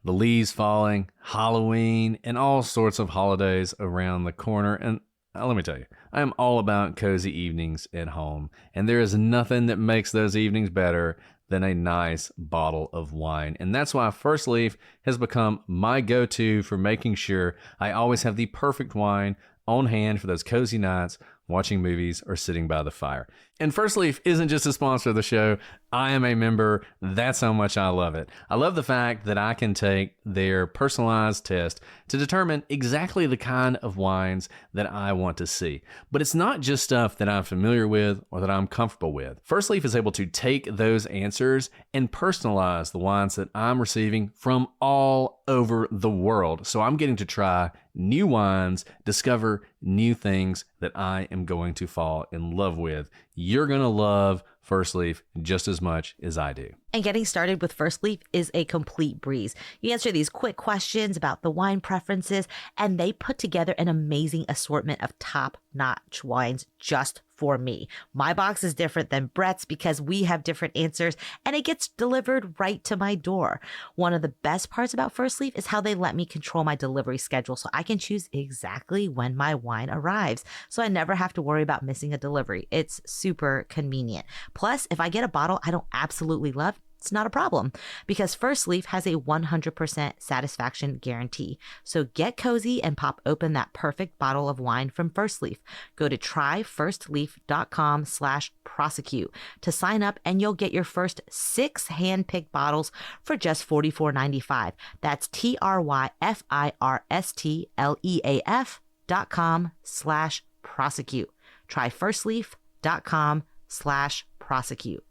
Speaker 10: The leaves falling, Halloween, and all sorts of holidays around the corner. And let me tell you, I am all about cozy evenings at home. And there is nothing that makes those evenings better than a nice bottle of wine. And that's why First Leaf has become my go-to for making sure I always have the perfect wine on hand for those cozy nights watching movies, or sitting by the fire. And First Leaf isn't just a sponsor of the show. I am a member. That's how much I love it. I love the fact that I can take their personalized test to determine exactly the kind of wines that I want to see. But it's not just stuff that I'm familiar with or that I'm comfortable with. First Leaf is able to take those answers and personalize the wines that I'm receiving from all over the world. So I'm getting to try new wines, discover new things that I am going to fall in love with. You're going to love First Leaf just as much as I do.
Speaker 4: And getting started with First Leaf is a complete breeze. You answer these quick questions about the wine preferences, and they put together an amazing assortment of top-notch wines just for me. My box is different than Brett's because we have different answers, and it gets delivered right to my door. One of the best parts about First Leaf is how they let me control my delivery schedule so I can choose exactly when my wine arrives, so I never have to worry about missing a delivery. It's super convenient. Plus, if I get a bottle I don't absolutely love, it's not a problem because First Leaf has a 100% satisfaction guarantee. So get cozy and pop open that perfect bottle of wine from First Leaf. Go to tryfirstleaf.com/prosecute to sign up, and you'll get your first 6 hand-picked bottles for just $44.95. That's tryfirstleaf.com/prosecute. Tryfirstleaf.com/prosecute.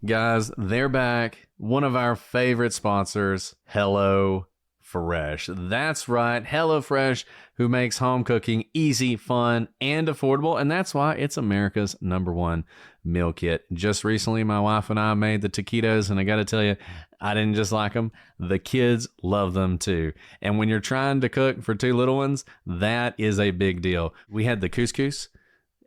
Speaker 10: Guys, they're back. One of our favorite sponsors, Hello Fresh. That's right, HelloFresh, who makes home cooking easy, fun, and affordable, and that's why it's America's #1 meal kit. Just recently, my wife and I made the taquitos, and I gotta tell you, I didn't just like them. The kids love them too. And when you're trying to cook for 2 little ones, that is a big deal. We had the couscous,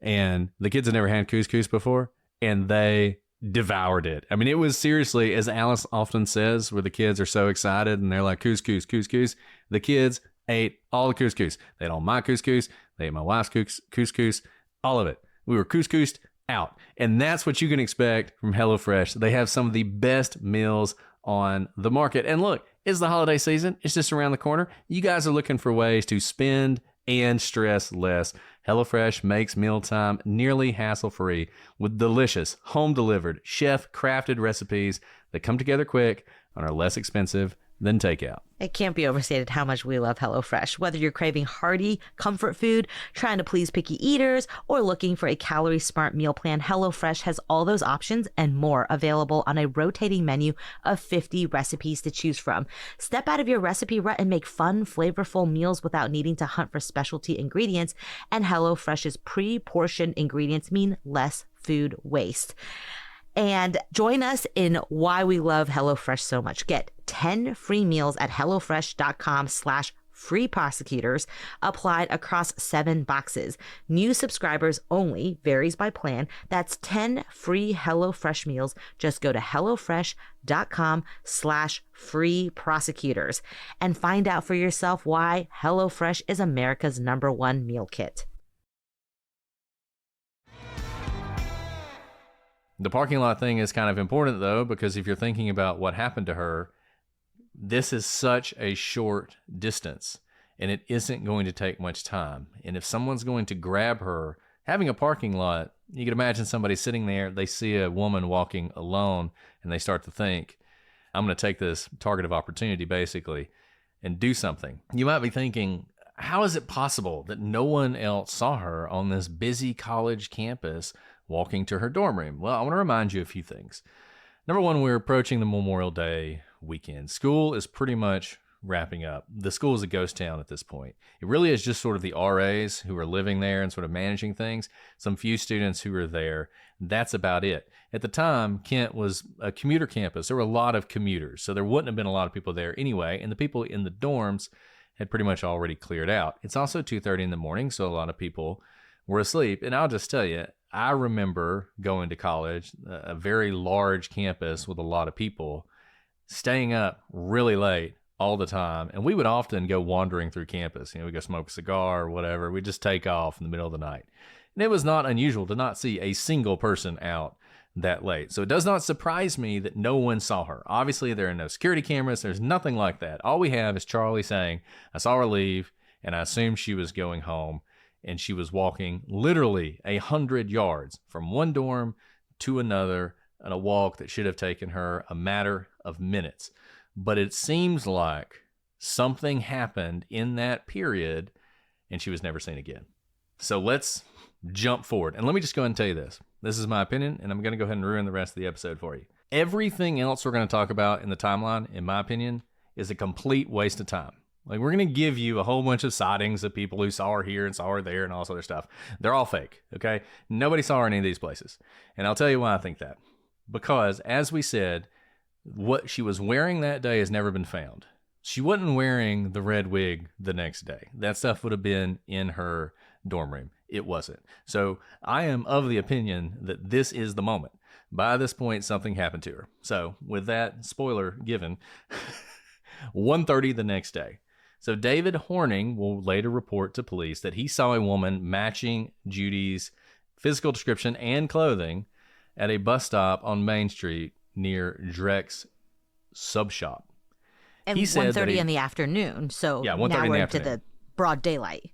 Speaker 10: and the kids had never had couscous before, and they devoured it. I mean, it was seriously, as Alice often says, where the kids are so excited and they're like, couscous, couscous. The kids ate all the couscous. They ate all my couscous. They ate my wife's couscous, all of it. We were couscoused out. And that's what you can expect from HelloFresh. They have some of the best meals on the market. And look, it's the holiday season. It's just around the corner. You guys are looking for ways to spend and stress less. HelloFresh makes mealtime nearly hassle-free with delicious, home-delivered, chef-crafted recipes that come together quick and are less expensive than takeout.
Speaker 4: It can't be overstated how much we love HelloFresh. Whether you're craving hearty comfort food, trying to please picky eaters, or looking for a calorie-smart meal plan, HelloFresh has all those options and more available on a rotating menu of 50 recipes to choose from. Step out of your recipe rut and make fun, flavorful meals without needing to hunt for specialty ingredients, and HelloFresh's pre-portioned ingredients mean less food waste. And join us in why we love HelloFresh so much. Get 10 free meals at HelloFresh.com/freeprosecutors applied across 7 boxes. New subscribers only, varies by plan. That's 10 free HelloFresh meals. Just go to HelloFresh.com/freeprosecutors and find out for yourself why HelloFresh is America's #1 meal kit.
Speaker 10: The parking lot thing is kind of important, though, because if you're thinking about what happened to her, this is such a short distance, and it isn't going to take much time. And if someone's going to grab her, having a parking lot, you can imagine somebody sitting there, they see a woman walking alone, and they start to think, I'm going to take this target of opportunity, basically, and do something. You might be thinking, how is it possible that no one else saw her on this busy college campus walking to her dorm room? Well, I want to remind you a few things. Number one, we're approaching the Memorial Day weekend. School is pretty much wrapping up. The school is a ghost town at this point. It really is just sort of the RAs who are living there and sort of managing things, some few students who are there. That's about it. At the time, Kent was a commuter campus. There were a lot of commuters, so there wouldn't have been a lot of people there anyway, and the people in the dorms had pretty much already cleared out. It's also 2:30 in the morning, so a lot of people were asleep. And I'll just tell you, I remember going to college, a very large campus with a lot of people, staying up really late all the time. And we would often go wandering through campus. We'd go smoke a cigar or whatever. We'd just take off in the middle of the night. And it was not unusual to not see a single person out that late. So it does not surprise me that no one saw her. Obviously, there are no security cameras. There's nothing like that. All we have is Charlie saying, I saw her leave, and I assumed she was going home. and she was walking literally 100 yards from one dorm to another on a walk that should have taken her a matter of minutes. But it seems like something happened in that period, and she was never seen again. So let's jump forward. And let me just go ahead and tell you this. This is my opinion, and I'm going to go ahead and ruin the rest of the episode for you. Everything else we're going to talk about in the timeline, in my opinion, is a complete waste of time. Like, we're going to give you a whole bunch of sightings of people who saw her here and saw her there and all this other stuff. They're all fake, okay? Nobody saw her in any of these places. And I'll tell you why I think that. Because, as we said, what she was wearing that day has never been found. She wasn't wearing the red wig the next day. That stuff would have been in her dorm room. It wasn't. So I am of the opinion that this is the moment. By this point, something happened to her. So with that spoiler given, 1:30 the next day. So David Horning will later report to police that he saw a woman matching Judy's physical description and clothing at a bus stop on Main Street near Dreck's sub shop.
Speaker 4: And
Speaker 10: He said that
Speaker 4: 1:30
Speaker 10: he-
Speaker 4: in the afternoon. So
Speaker 10: Yeah, 1:30
Speaker 4: now
Speaker 10: in the
Speaker 4: we're into
Speaker 10: afternoon.
Speaker 4: the broad daylight.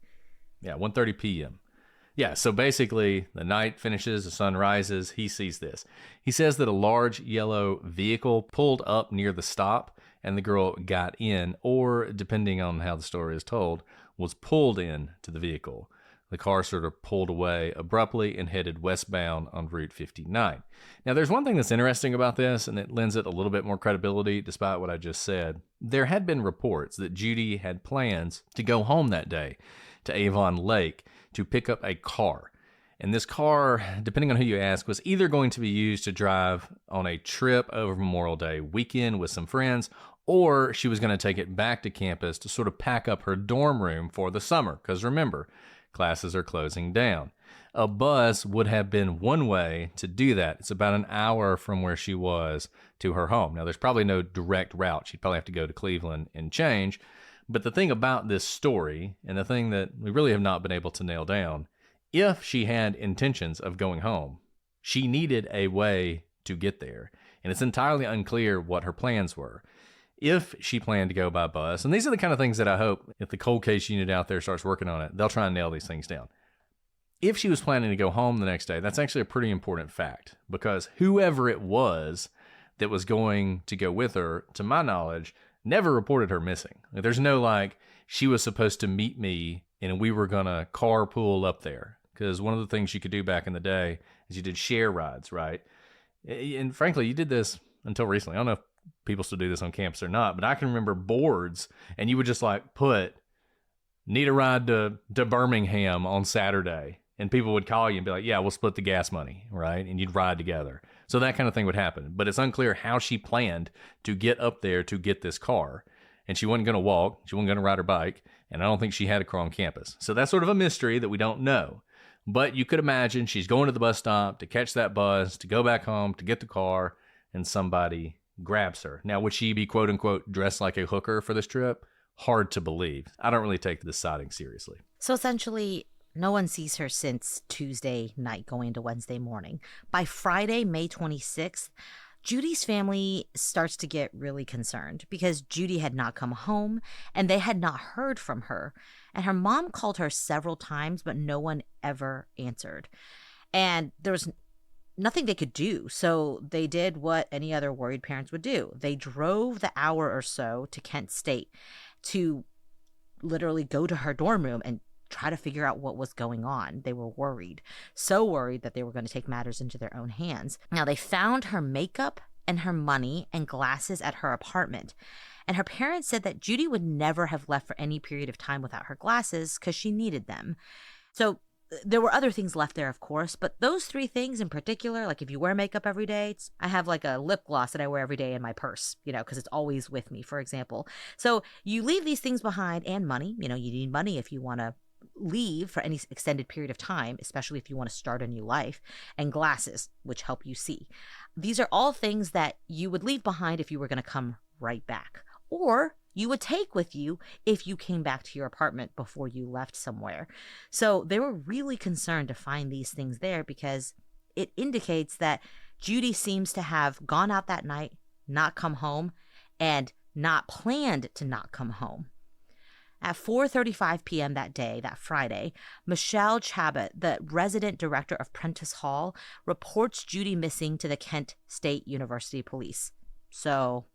Speaker 10: Yeah, 1:30 p.m. Yeah, so basically the night finishes, the sun rises, he sees this. He says that a large yellow vehicle pulled up near the stop and the girl got in, or depending on how the story is told, was pulled in to the vehicle. The car sort of pulled away abruptly and headed westbound on Route 59. Now, there's one thing that's interesting about this, and it lends it a little bit more credibility despite what I just said. There had been reports that Judy had plans to go home that day to Avon Lake to pick up a car. And this car, depending on who you ask, was either going to be used to drive on a trip over Memorial Day weekend with some friends, or she was going to take it back to campus to sort of pack up her dorm room for the summer. Because remember, classes are closing down. A bus would have been one way to do that. It's about an hour from where she was to her home. Now, there's probably no direct route. She'd probably have to go to Cleveland and change. But the thing about this story, and the thing that we really have not been able to nail down, if she had intentions of going home, she needed a way to get there. And it's entirely unclear what her plans were. If she planned to go by bus, and these are the kind of things that I hope, if the cold case unit out there starts working on it, they'll try and nail these things down. If she was planning to go home the next day, that's actually a pretty important fact, because whoever it was that was going to go with her, to my knowledge, never reported her missing. Like, there's no like, she was supposed to meet me and we were going to carpool up there. Because one of the things you could do back in the day is you did share rides, right? And frankly, you did this until recently. I don't know if people still do this on campus or not, but I can remember boards, and you would just like put, need a ride to Birmingham on Saturday. And people would call you and be like, yeah, we'll split the gas money, right? And you'd ride together. So that kind of thing would happen. But it's unclear how she planned to get up there to get this car. And she wasn't going to walk. She wasn't going to ride her bike. And I don't think she had a car on campus. So that's sort of a mystery that we don't know. But you could imagine she's going to the bus stop to catch that bus, to go back home, to get the car, and somebody grabs her. Now, would she be, quote unquote, dressed like a hooker for this trip? Hard to believe. I don't really take this sighting seriously.
Speaker 4: So essentially, no one sees her since Tuesday night going into Wednesday morning. By Friday, May 26th, Judy's family starts to get really concerned because Judy had not come home and they had not heard from her. And her mom called her several times, but no one ever answered. And there was nothing they could do. So they did what any other worried parents would do. They drove the hour or so to Kent State to literally go to her dorm room and try to figure out what was going on. They were worried, so worried that they were going to take matters into their own hands. Now, they found her makeup and her money and glasses at her apartment. And her parents said that Judy would never have left for any period of time without her glasses because she needed them. So there were other things left there, of course, but those three things in particular, like if you wear makeup every day, I have like a lip gloss that I wear every day in my purse, because it's always with me, for example. So you leave these things behind, and money, you need money if you want to leave for any extended period of time, especially if you want to start a new life, and glasses, which help you see. These are all things that you would leave behind if you were going to come right back, or you would take with you if you came back to your apartment before you left somewhere. So they were really concerned to find these things there because it indicates that Judy seems to have gone out that night, not come home, and not planned to not come home. At 4:35 p.m. that day, that Friday, Michelle Chabot, the resident director of Prentice Hall, reports Judy missing to the Kent State University Police. So,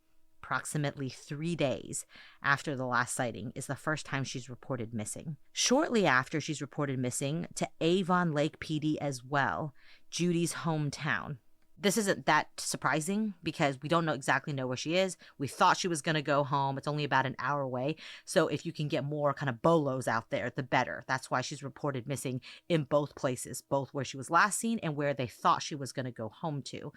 Speaker 4: approximately 3 days after the last sighting is the first time she's reported missing. Shortly after she's reported missing to Avon Lake PD as well, Judy's hometown. This isn't that surprising because we don't exactly know where she is. We thought she was going to go home. It's only about an hour away. So if you can get more kind of bolos out there, the better. That's why she's reported missing in both places, both where she was last seen and where they thought she was going to go home to.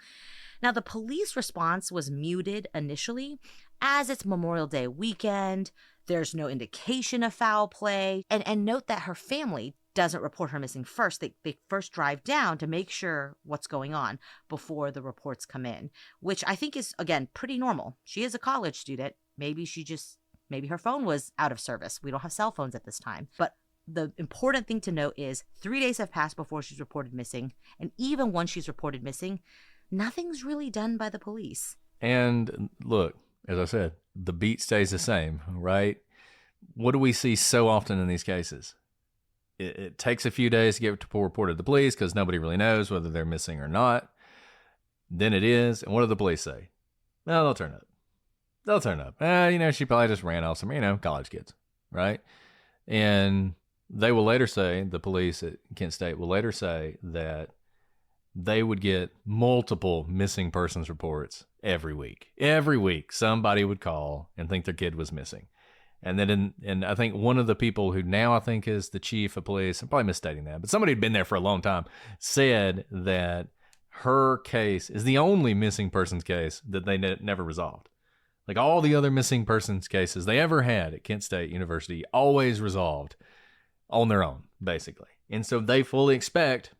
Speaker 4: Now, the police response was muted initially as it's Memorial Day weekend. There's no indication of foul play. And note that her family doesn't report her missing first. They first drive down to make sure what's going on before the reports come in, which I think is, again, pretty normal. She is a college student. Maybe her phone was out of service. We don't have cell phones at this time. But the important thing to note is 3 days have passed before she's reported missing. And even once she's reported missing, nothing's really done by the police.
Speaker 10: And look, as I said, the beat stays the same, right? What do we see so often in these cases? It takes a few days to get reported to the police because nobody really knows whether they're missing or not. Then it is. And what do the police say? No, they'll turn up. They'll turn up. She probably just ran off some, college kids, right? And they will later say, the police at Kent State will later say that they would get multiple missing persons reports every week. Every week, somebody would call and think their kid was missing. And then, and I think one of the people who now I think is the chief of police, I'm probably misstating that, but somebody who'd been there for a long time, said that her case is the only missing persons case that they never resolved. Like all the other missing persons cases they ever had at Kent State University, always resolved on their own, basically. And so they fully expect,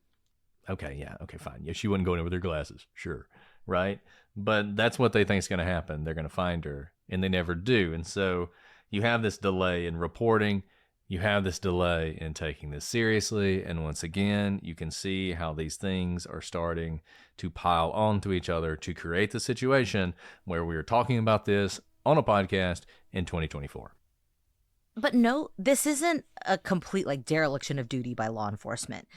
Speaker 10: okay, fine. Yeah, she wasn't going in with her glasses, sure, right? But that's what they think is going to happen. They're going to find her, and they never do. And so you have this delay in reporting. You have this delay in taking this seriously. And once again, you can see how these things are starting to pile onto each other to create the situation where we are talking about this on a podcast in 2024.
Speaker 4: But no, this isn't a complete dereliction of duty by law enforcement.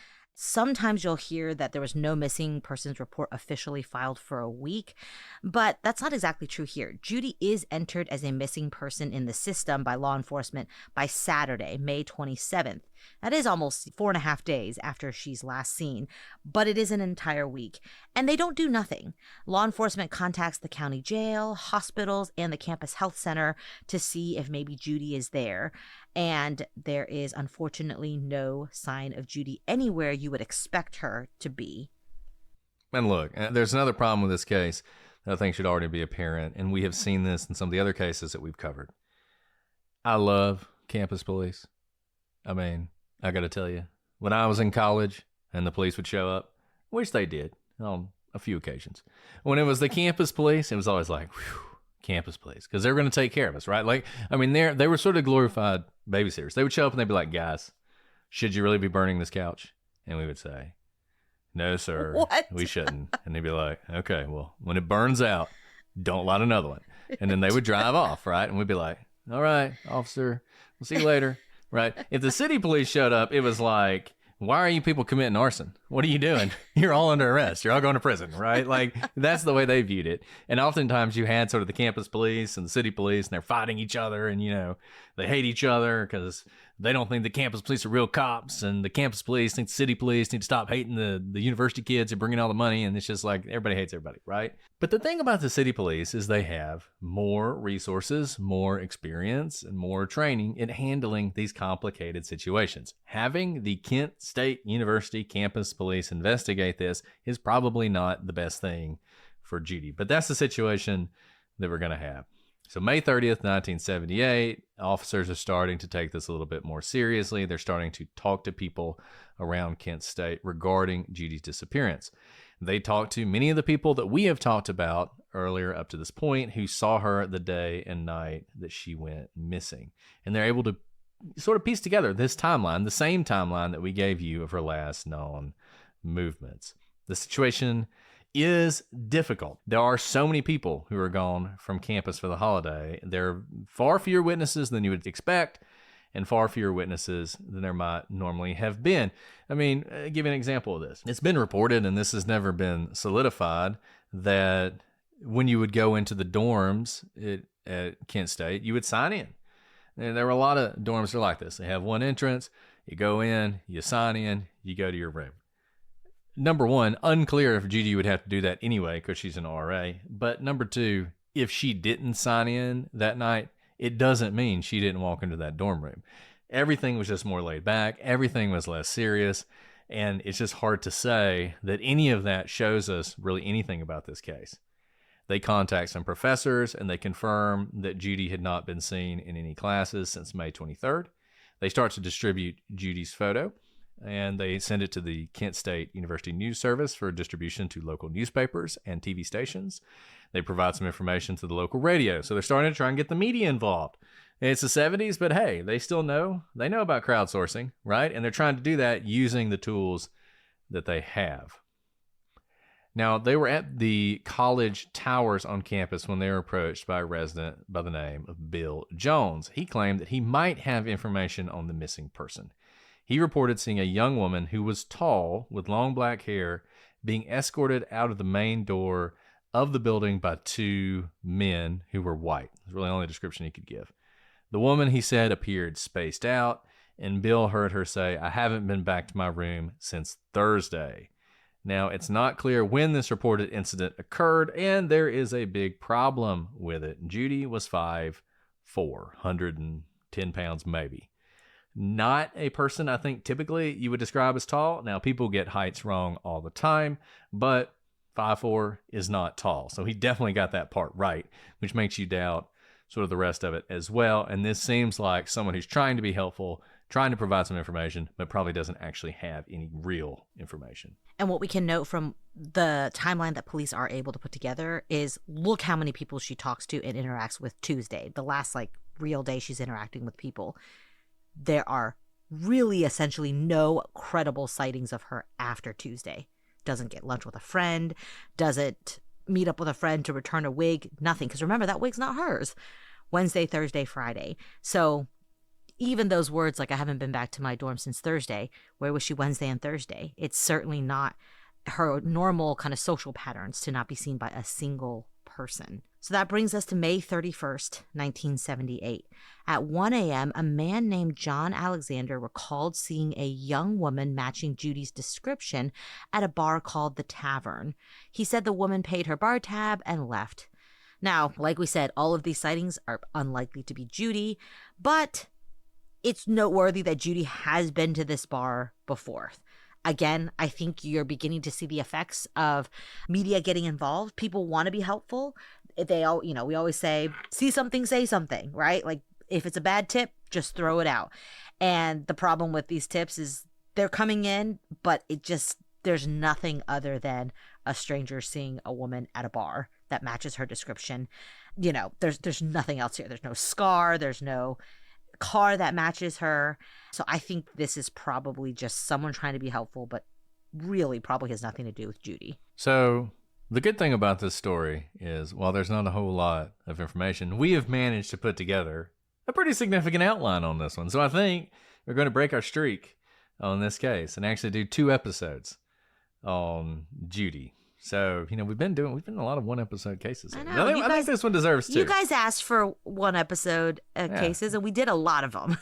Speaker 4: Sometimes you'll hear that there was no missing persons report officially filed for a week, but that's not exactly true here. Judy is entered as a missing person in the system by law enforcement by Saturday, May 27th. That is almost 4.5 days after she's last seen, but it is an entire week. And they don't do nothing. Law enforcement contacts the county jail, hospitals, and the campus health center to see if maybe Judy is there. And there is unfortunately no sign of Judy anywhere you would expect her to be.
Speaker 10: And look, there's another problem with this case that I think should already be apparent, and we have seen this in some of the other cases that we've covered. I love campus police. I mean, I got to tell you, when I was in college and the police would show up, which they did on a few occasions, when it was the campus police, it was always like, whew, campus police, because they were going to take care of us, right? They were sort of glorified babysitters. They would show up and they'd be like, guys, should you really be burning this couch? And we would say, no, sir,
Speaker 4: What?
Speaker 10: we shouldn't. And they'd be like, okay, well, when it burns out, don't light another one. And then they would drive off, right? And we'd be like, all right, officer, we'll see you later. Right. If the city police showed up, it was like, why are you people committing arson? What are you doing? You're all under arrest. You're all going to prison, right? That's the way they viewed it. And oftentimes you had sort of the campus police and the city police, and they're fighting each other, and, they hate each other because they don't think the campus police are real cops, and the campus police think the city police need to stop hating the university kids and bringing all the money, and it's just like everybody hates everybody, right? But the thing about the city police is they have more resources, more experience, and more training in handling these complicated situations. Having the Kent State University campus police investigate this is probably not the best thing for Judy, but that's the situation that we're going to have. So May 30th, 1978, officers are starting to take this a little bit more seriously. They're starting to talk to people around Kent State regarding Judy's disappearance. They talked to many of the people that we have talked about earlier up to this point who saw her the day and night that she went missing. And they're able to sort of piece together this timeline, the same timeline that we gave you of her last known movements. The situation is difficult. There are so many people who are gone from campus for the holiday. There are far fewer witnesses than you would expect, and far fewer witnesses than there might normally have been. I mean, give you an example of this. It's been reported, and this has never been solidified, that when you would go into the dorms at Kent State, you would sign in. And there were a lot of dorms that are like this. They have one entrance, you go in, you sign in, you go to your room. Number one, unclear if Judy would have to do that anyway because she's an RA. But number two, if she didn't sign in that night, it doesn't mean she didn't walk into that dorm room. Everything was just more laid back. Everything was less serious. And it's just hard to say that any of that shows us really anything about this case. They contact some professors and they confirm that Judy had not been seen in any classes since May 23rd. They start to distribute Judy's photo and they send it to the Kent State University News Service for distribution to local newspapers and TV stations. They provide some information to the local radio. So they're starting to try and get the media involved. It's the 70s, but hey, they still know. They know about crowdsourcing, right? And they're trying to do that using the tools that they have. Now, they were at the college towers on campus when they were approached by a resident by the name of Bill Jones. He claimed that he might have information on the missing person. He reported seeing a young woman who was tall with long black hair being escorted out of the main door of the building by two men who were white. That's really the only description he could give. The woman, he said, appeared spaced out, and Bill heard her say, "I haven't been back to my room since Thursday." Now, it's not clear when this reported incident occurred, and there is a big problem with it. Judy was 5'4", 110 pounds maybe. Not a person I think typically you would describe as tall. Now, people get heights wrong all the time, but 5'4" is not tall. So he definitely got that part right, which makes you doubt sort of the rest of it as well. And this seems like someone who's trying to be helpful, trying to provide some information, but probably doesn't actually have any real information.
Speaker 4: And what we can note from the timeline that police are able to put together is look how many people she talks to and interacts with Tuesday, the last real day she's interacting with people. There are really essentially no credible sightings of her after Tuesday. Doesn't get lunch with a friend, doesn't meet up with a friend to return a wig, nothing. Because remember, that wig's not hers. Wednesday, Thursday, Friday. So even those words like, "I haven't been back to my dorm since Thursday," where was she Wednesday and Thursday? It's certainly not her normal kind of social patterns to not be seen by a single person. So that brings us to May 31st, 1978. At 1 a.m., a man named John Alexander recalled seeing a young woman matching Judy's description at a bar called The Tavern. He said the woman paid her bar tab and left. Now, like we said, all of these sightings are unlikely to be Judy, but it's noteworthy that Judy has been to this bar before. Again, I think you're beginning to see the effects of media getting involved. People want to be helpful. They all, we always say, see something, say something, right? Like if it's a bad tip, just throw it out. And the problem with these tips is they're coming in, but there's nothing other than a stranger seeing a woman at a bar that matches her description. There's nothing else here. There's no scar. There's no car that matches her. So I think this is probably just someone trying to be helpful, but really probably has nothing to do with Judy.
Speaker 10: So the good thing about this story is, while there's not a whole lot of information, we have managed to put together a pretty significant outline on this one. So I think we're going to break our streak on this case and actually do 2 episodes on Judy. So, we've been a lot of 1-episode cases.
Speaker 4: I know.
Speaker 10: I think this one deserves 2.
Speaker 4: You guys asked for 1-episode cases, and we did a lot of them.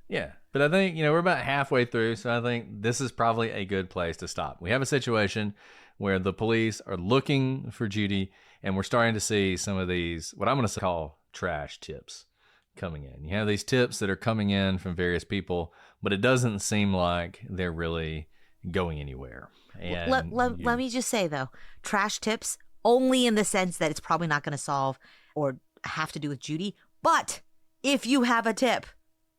Speaker 10: Yeah, but I think, we're about halfway through, so I think this is probably a good place to stop. We have a situation where the police are looking for Judy, and we're starting to see some of these, what I'm going to call trash tips coming in. You have these tips that are coming in from various people, but it doesn't seem like they're really going anywhere. And
Speaker 4: let me just say, though, trash tips only in the sense that it's probably not going to solve or have to do with Judy. But if you have a tip,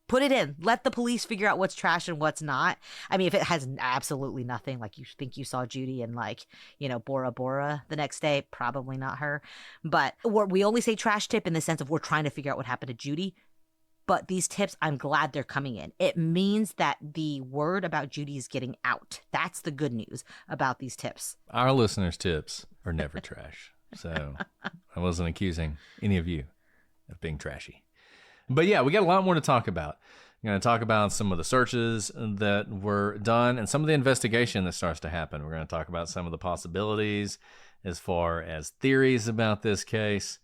Speaker 4: put it in. Let the police figure out what's trash and what's not. I mean, if it has absolutely nothing, like you think you saw Judy and Bora Bora the next day, probably not her. But we only say trash tip in the sense of we're trying to figure out what happened to Judy. But these tips, I'm glad they're coming in. It means that the word about Judy is getting out. That's the good news about these tips.
Speaker 10: Our listeners' tips are never trash. So I wasn't accusing any of you of being trashy. But yeah, we got a lot more to talk about. We're going to talk about some of the searches that were done and some of the investigation that starts to happen. We're going to talk about some of the possibilities as far as theories about this case.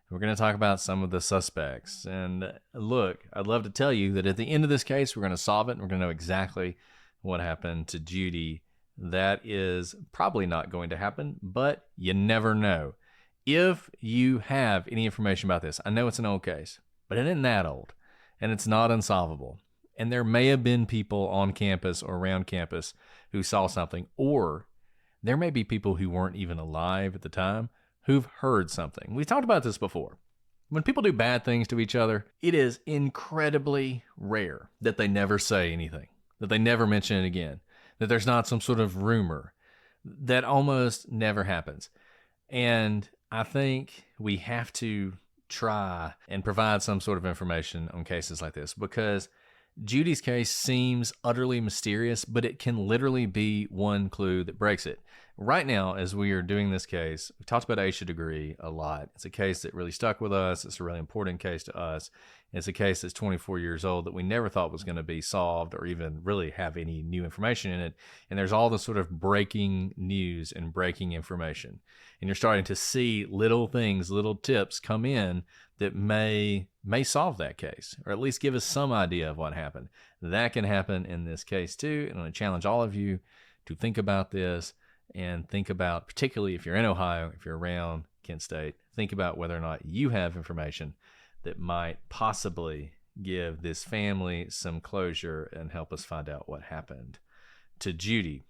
Speaker 10: We're going to talk about some of the suspects. And look, I'd love to tell you that at the end of this case, we're going to solve it and we're going to know exactly what happened to Judy. That is probably not going to happen, but you never know. If you have any information about this, I know it's an old case, but it isn't that old, and it's not unsolvable. And there may have been people on campus or around campus who saw something, or there may be people who weren't even alive at the time who've heard something. We've talked about this before. When people do bad things to each other, it is incredibly rare that they never say anything, that they never mention it again, that there's not some sort of rumor. That almost never happens. And I think we have to try and provide some sort of information on cases like this, because Judy's case seems utterly mysterious, but it can literally be one clue that breaks it. Right now, as we are doing this case, we talked about Aisha Degree a lot. It's a case that really stuck with us. It's a really important case to us. It's a case that's 24 years old that we never thought was going to be solved or even really have any new information in it. And there's all this sort of breaking news and breaking information. And you're starting to see little things, little tips come in that may solve that case, or at least give us some idea of what happened. That can happen in this case too. And I challenge all of you to think about this and think about, particularly if you're in Ohio, if you're around Kent State, think about whether or not you have information that might possibly give this family some closure and help us find out what happened to Judy.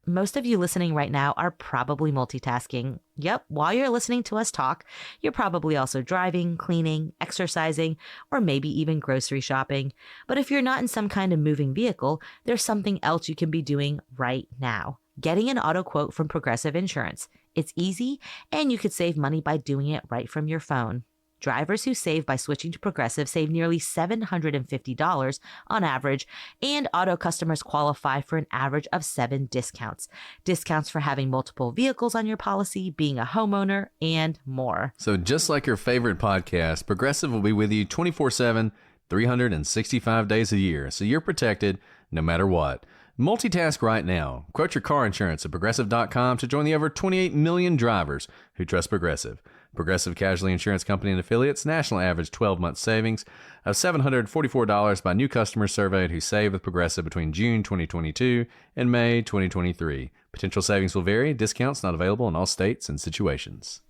Speaker 4: Most of you listening right now are probably multitasking. Yep, while you're listening to us talk, you're probably also driving, cleaning, exercising, or maybe even grocery shopping. But if you're not in some kind of moving vehicle, there's something else you can be doing right now. Getting an auto quote from Progressive Insurance. It's easy, and you could save money by doing it right from your phone. Drivers who save by switching to Progressive save nearly $750 on average, and auto customers qualify for an average of 7 discounts. Discounts for having multiple vehicles on your policy, being a homeowner, and more.
Speaker 10: So just like your favorite podcast, Progressive will be with you 24/7, 365 days a year, so you're protected no matter what. Multitask right now. Quote your car insurance at Progressive.com to join the over 28 million drivers who trust Progressive. Progressive Casualty Insurance Company and Affiliates, national average 12-month savings of $744 by new customers surveyed who saved with Progressive between June 2022 and May 2023. Potential savings will vary. Discounts not available in all states and situations.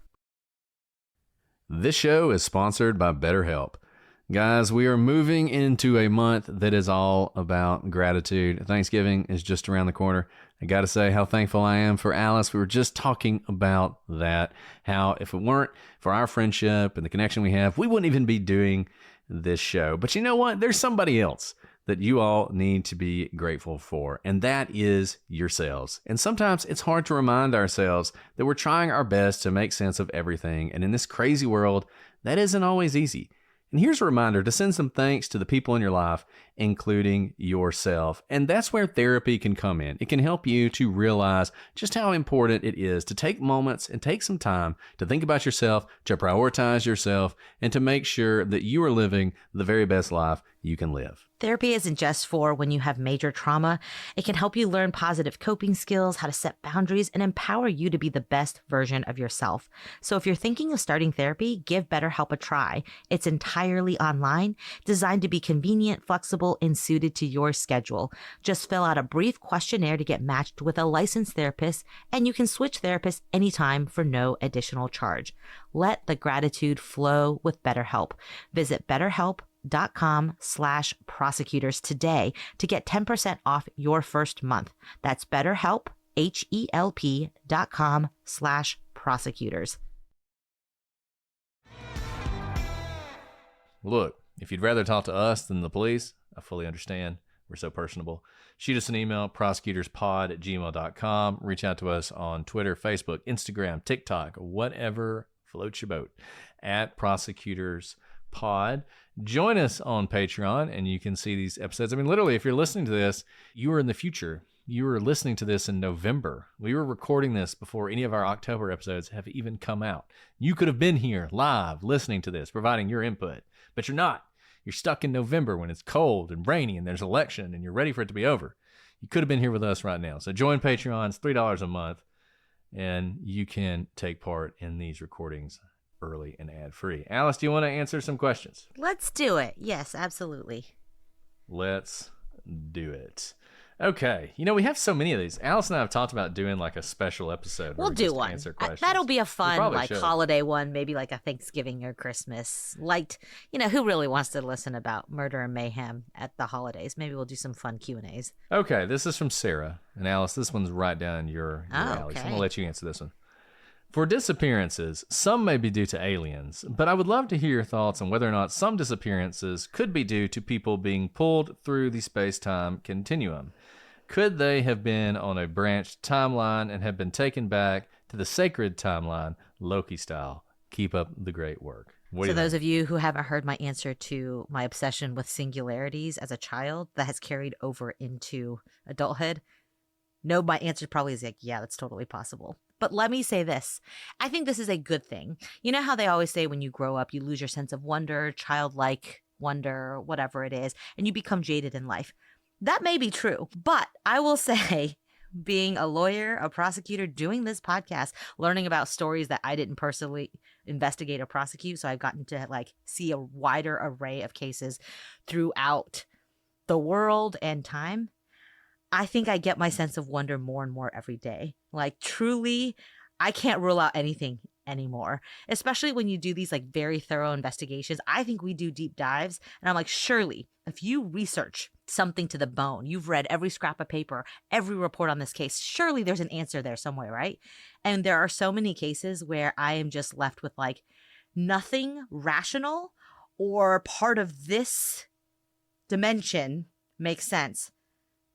Speaker 10: This show is sponsored by BetterHelp. Guys, we are moving into a month that is all about gratitude. Thanksgiving is just around the corner. I got to say how thankful I am for Alice. We were just talking about that, how if it weren't for our friendship and the connection we have, we wouldn't even be doing this show. But you know what? There's somebody else that you all need to be grateful for, and that is yourselves. And sometimes it's hard to remind ourselves that we're trying our best to make sense of everything. And in this crazy world, that isn't always easy. And here's a reminder to send some thanks to the people in your life, including yourself. And that's where therapy can come in. It can help you to realize just how important it is to take moments and take some time to think about yourself, to prioritize yourself, and to make sure that you are living the very best life you can live.
Speaker 4: Therapy isn't just for when you have major trauma. It can help you learn positive coping skills, how to set boundaries, and empower you to be the best version of yourself. So if you're thinking of starting therapy, give BetterHelp a try. It's entirely online, designed to be convenient, flexible, and suited to your schedule. Just fill out a brief questionnaire to get matched with a licensed therapist, and you can switch therapists anytime for no additional charge. Let the gratitude flow with BetterHelp. Visit BetterHelp.com/prosecutors today to get 10% off your first month. That's BetterHelp, HELP.com/prosecutors.
Speaker 10: Look, if you'd rather talk to us than the police, I fully understand. We're so personable. Shoot us an email, prosecutorspod@gmail.com. Reach out to us on Twitter, Facebook, Instagram, TikTok, whatever floats your boat, at prosecutorspod. Join us on Patreon, and you can see these episodes. I mean, literally, if you're listening to this, you are in the future, you were listening to this in November. We were recording this before any of our October episodes have even come out. You could have been here live listening to this, providing your input, but you're not. You're stuck in November when it's cold and rainy and there's an election and you're ready for it to be over. You could have been here with us right now. So join Patreon. It's $3 a month, and you can take part in these recordings early and ad-free. Alice, do you want to answer some questions?
Speaker 4: Let's do it. Yes, absolutely.
Speaker 10: Let's do it. Okay. You know, we have so many of these. Alice and I have talked about doing like a special episode.
Speaker 4: We'll do one.
Speaker 10: Answer questions.
Speaker 4: That'll be a fun, like,
Speaker 10: should.
Speaker 4: holiday one, maybe like a Thanksgiving or Christmas. Like, you know, who really wants to listen about murder and mayhem at the holidays? Maybe we'll do some fun Q&As.
Speaker 10: Okay. This is from Sarah. And Alice, this one's right down your alley. So I'm going to let you answer this one. For disappearances, some may be due to aliens, but I would love to hear your thoughts on whether or not some disappearances could be due to people being pulled through the space-time continuum. Could they have been on a branched timeline and have been taken back to the sacred timeline, Loki style? Keep up the great work.
Speaker 4: So those of you who haven't heard my answer to my obsession with singularities as a child that has carried over into adulthood, no, my answer probably is like, yeah, that's totally possible. But let me say this. I think this is a good thing. You know how they always say when you grow up, you lose your sense of wonder, childlike wonder, whatever it is, and you become jaded in life. That may be true, but I will say, being a lawyer, a prosecutor, doing this podcast, learning about stories that I didn't personally investigate or prosecute, so I've gotten to like see a wider array of cases throughout the world and time. I think I get my sense of wonder more and more every day. Like, truly, I can't rule out anything anymore, especially when you do these like very thorough investigations. I think we do deep dives, and I'm like, surely if you research something to the bone, you've read every scrap of paper, every report on this case, surely there's an answer there somewhere, right? And there are so many cases where I am just left with like nothing rational or part of this dimension makes sense.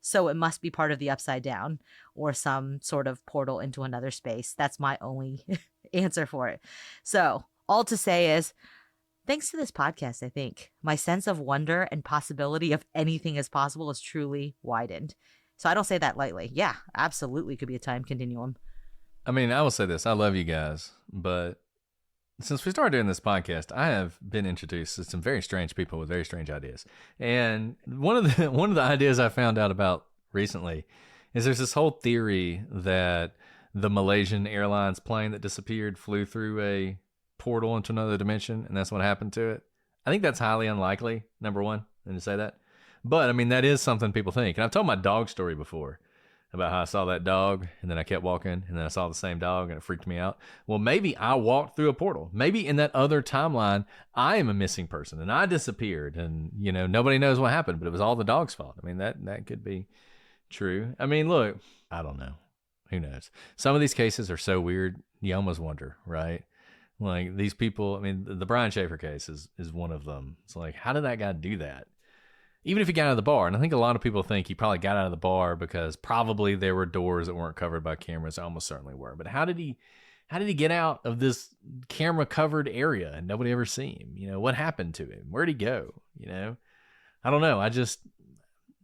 Speaker 4: So it must be part of the upside down or some sort of portal into another space. That's my only answer for it. So all to say is, thanks to this podcast, I think my sense of wonder and possibility of anything is possible is truly widened. So I don't say that lightly. Yeah, absolutely could be a time continuum.
Speaker 10: I mean, I will say this. I love you guys, but since we started doing this podcast, I have been introduced to some very strange people with very strange ideas. And one of the ideas I found out about recently is there's this whole theory that the Malaysian Airlines plane that disappeared flew through a portal into another dimension, and that's what happened to it. I think that's highly unlikely, number one, and to say that. But, I mean, that is something people think. And I've told my dog story before about how I saw that dog, and then I kept walking, and then I saw the same dog, and it freaked me out. Well, maybe I walked through a portal. Maybe in that other timeline, I am a missing person, and I disappeared, and, you know, nobody knows what happened, but it was all the dog's fault. I mean, that could be true. I mean, look, I don't know. Who knows? Some of these cases are so weird, you almost wonder, right? Like, these people, I mean, the Brian Schaefer case is one of them. It's like, how did that guy do that? Even if he got out of the bar, and I think a lot of people think he probably got out of the bar because probably there were doors that weren't covered by cameras. Almost certainly were. But how did he get out of this camera covered area and nobody ever see him? You know, what happened to him? Where'd he go? You know, I don't know.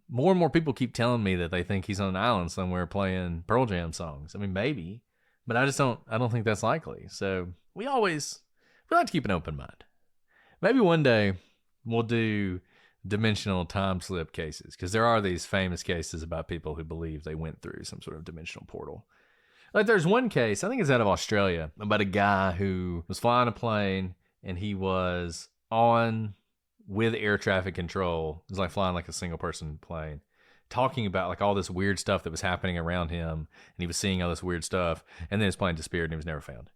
Speaker 10: More and more people keep telling me that they think he's on an island somewhere playing Pearl Jam songs. I mean, maybe, but I don't think that's likely. So we like to keep an open mind. Maybe one day we'll do dimensional time slip cases, because there are these famous cases about people who believe they went through some sort of dimensional portal. Like, there's one case, I think it's out of Australia, about a guy who was flying a plane and he was on with air traffic control. It was like flying like a single person plane, talking about like all this weird stuff that was happening around him, and he was seeing all this weird stuff, and then his plane disappeared and he was never found.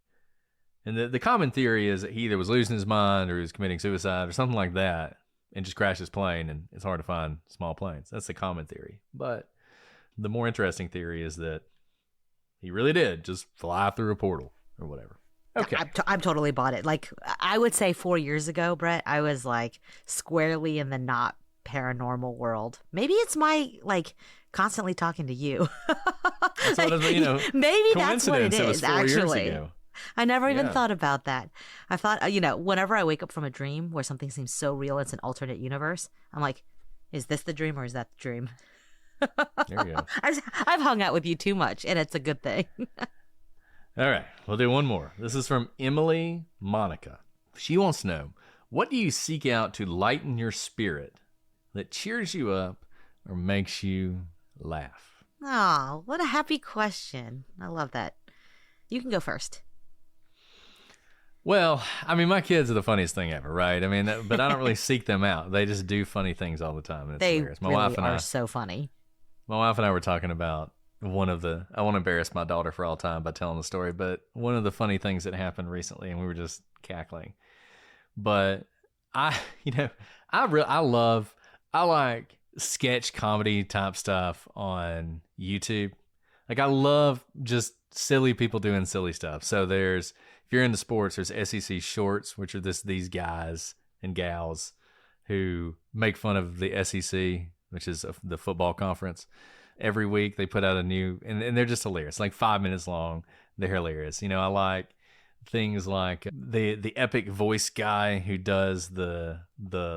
Speaker 10: And the common theory is that he either was losing his mind or he was committing suicide or something like that, and just crashed his plane, and it's hard to find small planes. That's the common theory. But the more interesting theory is that he really did just fly through a portal or whatever. Okay.
Speaker 4: I'm totally bought it. Like, I would say 4 years ago, Brett, I was like squarely in the not paranormal world. Maybe it's my like constantly talking to you.
Speaker 10: That's what it is, you know,
Speaker 4: maybe that's what it
Speaker 10: It was
Speaker 4: is,
Speaker 10: 4 years
Speaker 4: actually.
Speaker 10: ago.
Speaker 4: I never even thought about that. I thought, you know, whenever I wake up from a dream where something seems so real, it's an alternate universe, I'm like, is this the dream or is that the dream?
Speaker 10: There you go.
Speaker 4: I've hung out with you too much, and it's a good thing.
Speaker 10: All right, we'll do one more. This is from Emily Monica. She wants to know, what do you seek out to lighten your spirit that cheers you up or makes you laugh?
Speaker 4: Oh, what a happy question. I love that. You can go first.
Speaker 10: Well, I mean, my kids are the funniest thing ever, right? I mean, but I don't really seek them out. They just do funny things all the time. And it's
Speaker 4: They
Speaker 10: hilarious.
Speaker 4: really are so funny.
Speaker 10: My wife and I were talking about I won't embarrass my daughter for all time by telling the story, but one of the funny things that happened recently, and we were just cackling. But I like sketch comedy type stuff on YouTube. Like, I love just silly people doing silly stuff. So if you're into sports, there's SEC Shorts, which are these guys and gals who make fun of the SEC, which is the football conference. Every week they put out a new, and they're just hilarious, like 5 minutes long. They're hilarious. I like things like the epic voice guy who does the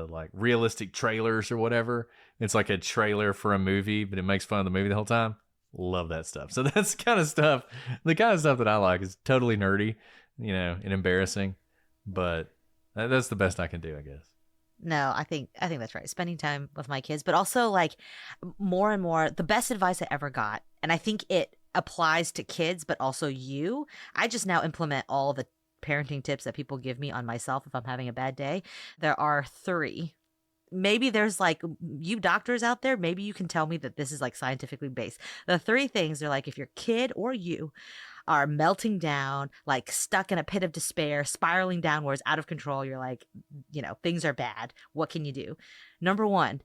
Speaker 10: like realistic trailers or whatever. It's like a trailer for a movie, but it makes fun of the movie the whole time. Love that stuff. So that's the kind of stuff that I like. Is totally nerdy, and embarrassing, but that's the best I can do, I guess.
Speaker 4: No, I think that's right. Spending time with my kids, but also like more and more, the best advice I ever got, and I think it applies to kids, but also you. I just now implement all the parenting tips that people give me on myself if I'm having a bad day. There are 3. Maybe there's like you doctors out there, maybe you can tell me that this is like scientifically based. The 3 things are like, if your kid or you are melting down, like stuck in a pit of despair, spiraling downwards, out of control, you're like, things are bad. What can you do? Number 1,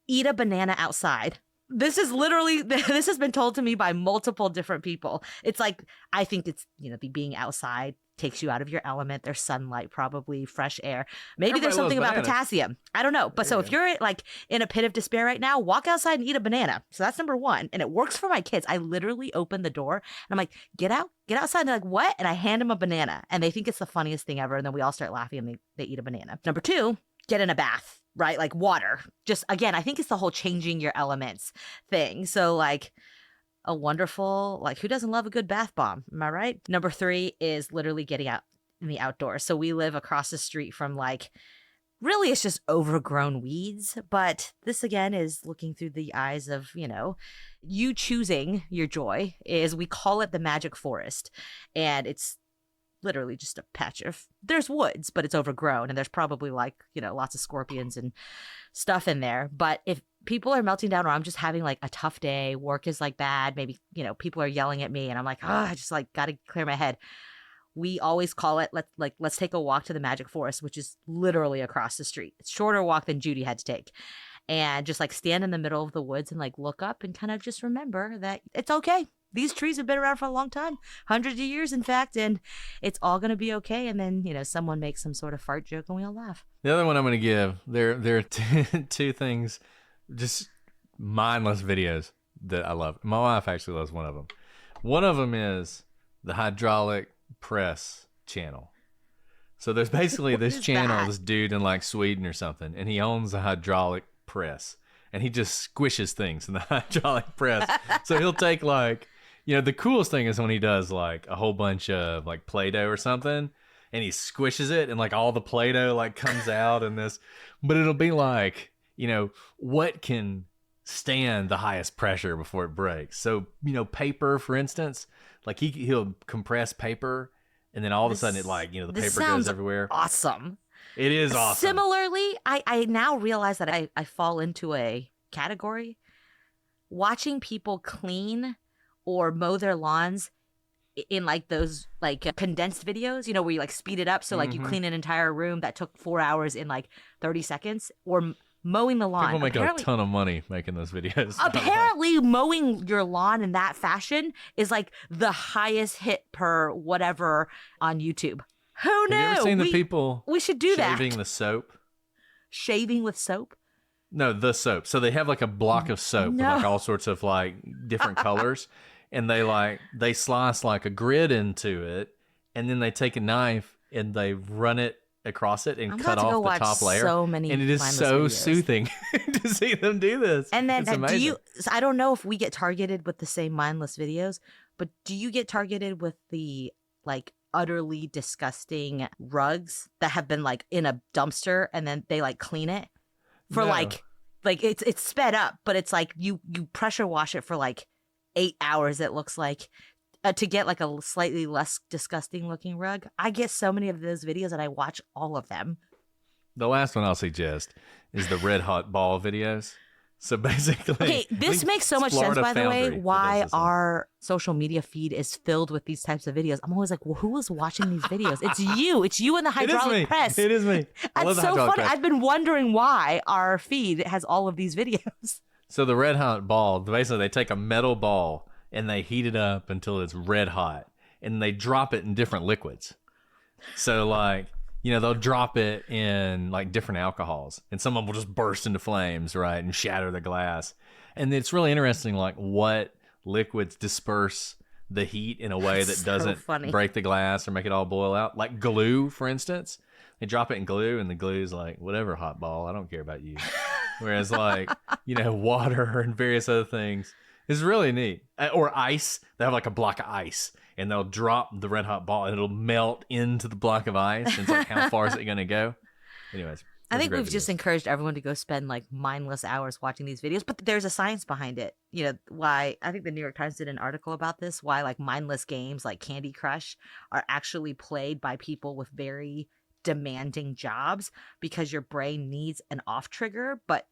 Speaker 4: eat a banana outside. This has been told to me by multiple different people. It's like, I think it's, being outside takes you out of your element. There's sunlight, probably fresh air. Maybe there's something about potassium. I don't know. But so if you're like in a pit of despair right now, walk outside and eat a banana. So that's number 1. And it works for my kids. I literally open the door and I'm like, get outside. And they're like, what? And I hand them a banana and they think it's the funniest thing ever. And then we all start laughing and they eat a banana. Number 2, get in a bath, right? Like water. Just again, I think it's the whole changing your elements thing. So like, a wonderful, like, who doesn't love a good bath bomb? Am I right? Number 3 is literally getting out in the outdoors. So we live across the street from like, really it's just overgrown weeds. But this again is looking through the eyes of, you choosing your joy. We call it the magic forest. And it's literally just a patch of, there's woods, but it's overgrown. And there's probably like, lots of scorpions and stuff in there. But if people are melting down or I'm just having like a tough day, work is like bad, maybe, people are yelling at me and I'm like, I just like got to clear my head. We always call it, let's take a walk to the magic forest, which is literally across the street. It's a shorter walk than Judy had to take. And just like stand in the middle of the woods and like look up and kind of just remember that it's okay. These trees have been around for a long time, hundreds of years, in fact, and it's all going to be okay. And then, someone makes some sort of fart joke and we all laugh.
Speaker 10: The other one I'm going to give, there are 2 things, just mindless videos that I love. My wife actually loves one of them. One of them is the hydraulic press channel. So there's basically this channel, this dude in like Sweden or something, and he owns a hydraulic press. And he just squishes things in the hydraulic press. So he'll take like, the coolest thing is when he does like a whole bunch of like Play-Doh or something, and he squishes it and like all the Play-Doh like comes out and this, but it'll be like, what can stand the highest pressure before it breaks? So, paper, for instance, like he'll compress paper and then all of a sudden it like, the paper goes everywhere.
Speaker 4: Awesome.
Speaker 10: It is awesome.
Speaker 4: Similarly, I now realize that I fall into a category. Watching people clean or mow their lawns in like those like condensed videos, where you like speed it up. So like you clean an entire room that took 4 hours in like 30 seconds or mowing the lawn.
Speaker 10: People make a ton of money making those videos.
Speaker 4: Apparently mowing your lawn in that fashion is like the highest hit per whatever on YouTube. Who knew?
Speaker 10: Have you ever seen the people
Speaker 4: we should do
Speaker 10: shaving the soap?
Speaker 4: Shaving with soap?
Speaker 10: No, the soap. So they have like a block of soap with like all sorts of like different colors. And they slice like a grid into it. And then they take a knife and they run it across it and
Speaker 4: I'm
Speaker 10: cut
Speaker 4: about to go
Speaker 10: off the
Speaker 4: watch
Speaker 10: top layer.
Speaker 4: so many
Speaker 10: and it is
Speaker 4: mindless
Speaker 10: so
Speaker 4: videos.
Speaker 10: soothing to see them do this.
Speaker 4: And then
Speaker 10: it's amazing.
Speaker 4: so I don't know if we get targeted with the same mindless videos, but do you get targeted with the like utterly disgusting rugs that have been like in a dumpster and then they like clean it for
Speaker 10: No.
Speaker 4: like it's sped up, but it's like you pressure wash it for like 8 hours, it looks like, to get like a slightly less disgusting looking rug. I get so many of those videos and I watch all of them.
Speaker 10: The last one I'll suggest is the red hot ball videos. So basically,
Speaker 4: Okay, this makes so much sense,
Speaker 10: Florida
Speaker 4: by the way,
Speaker 10: Foundry
Speaker 4: why
Speaker 10: does this one.
Speaker 4: our social media feed is filled with these types of videos. I'm always like, well, who is watching these videos? It's you. It's you and the
Speaker 10: It is me.
Speaker 4: hydraulic press.
Speaker 10: It is me. I love
Speaker 4: That's
Speaker 10: the
Speaker 4: so
Speaker 10: hydraulic
Speaker 4: funny.
Speaker 10: press.
Speaker 4: I've been wondering why our feed has all of these videos.
Speaker 10: So the red hot ball, basically they take a metal ball and they heat it up until it's red hot, and they drop it in different liquids. So like, you know, they'll drop it in like different alcohols, and some of them will just burst into flames, right, and shatter the glass. And it's really interesting, like what liquids disperse the heat in a way that
Speaker 4: So
Speaker 10: doesn't
Speaker 4: funny.
Speaker 10: break the glass or make it all boil out. Like glue, for instance. They drop it in glue, and the glue's like, whatever, hot ball, I don't care about you. Whereas like, you know, water and various other things is really neat. Or ice. They have like a block of ice, and they'll drop the red hot ball and it'll melt into the block of ice. And it's like, how far is it going to go? Anyways.
Speaker 4: I
Speaker 10: those are
Speaker 4: think
Speaker 10: great
Speaker 4: we've just
Speaker 10: videos.
Speaker 4: encouraged everyone to go spend like mindless hours watching these videos, but there's a science behind it. You know, why I think the New York Times did an article about this, why like mindless games like Candy Crush are actually played by people with very demanding jobs, because your brain needs an off trigger, but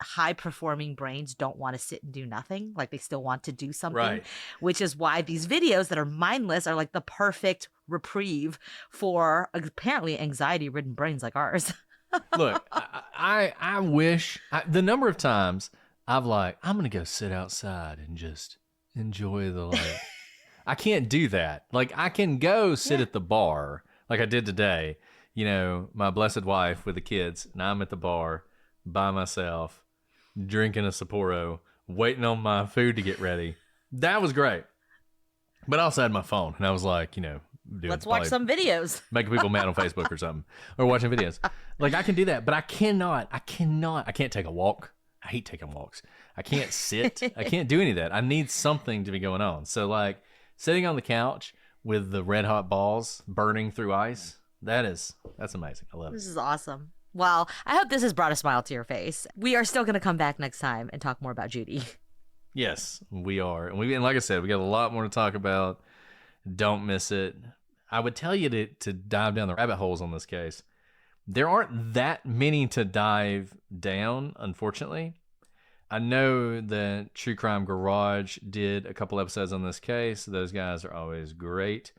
Speaker 4: high performing brains don't want to sit and do nothing. Like they still want to do something,
Speaker 10: Right.
Speaker 4: which is why these videos that are mindless are like the perfect reprieve for apparently anxiety ridden brains like ours.
Speaker 10: Look, I wish the number of times I've like, I'm going to go sit outside and just enjoy the light. I can't do that. Like I can go sit at the bar like I did today, you know, my blessed wife with the kids, and I'm at the bar by myself, drinking a Sapporo, waiting on my food to get ready. That was great. But I also had my phone, and I was like, you know,
Speaker 4: Let's watch some videos.
Speaker 10: making people mad on Facebook or something, or watching videos. Like I can do that, but I can't take a walk. I hate taking walks. I can't sit. I can't do any of that. I need something to be going on. So like sitting on the couch with the red hot balls burning through ice, that's amazing. I love
Speaker 4: This
Speaker 10: it.
Speaker 4: is awesome. Well, I hope this has brought a smile to your face. We are still going to come back next time and talk more about Judy.
Speaker 10: Yes, we are. And like I said, we got a lot more to talk about. Don't miss it. I would tell you to dive down the rabbit holes on this case. There aren't that many to dive down, unfortunately. I know that True Crime Garage did a couple episodes on this case. Those guys are always great.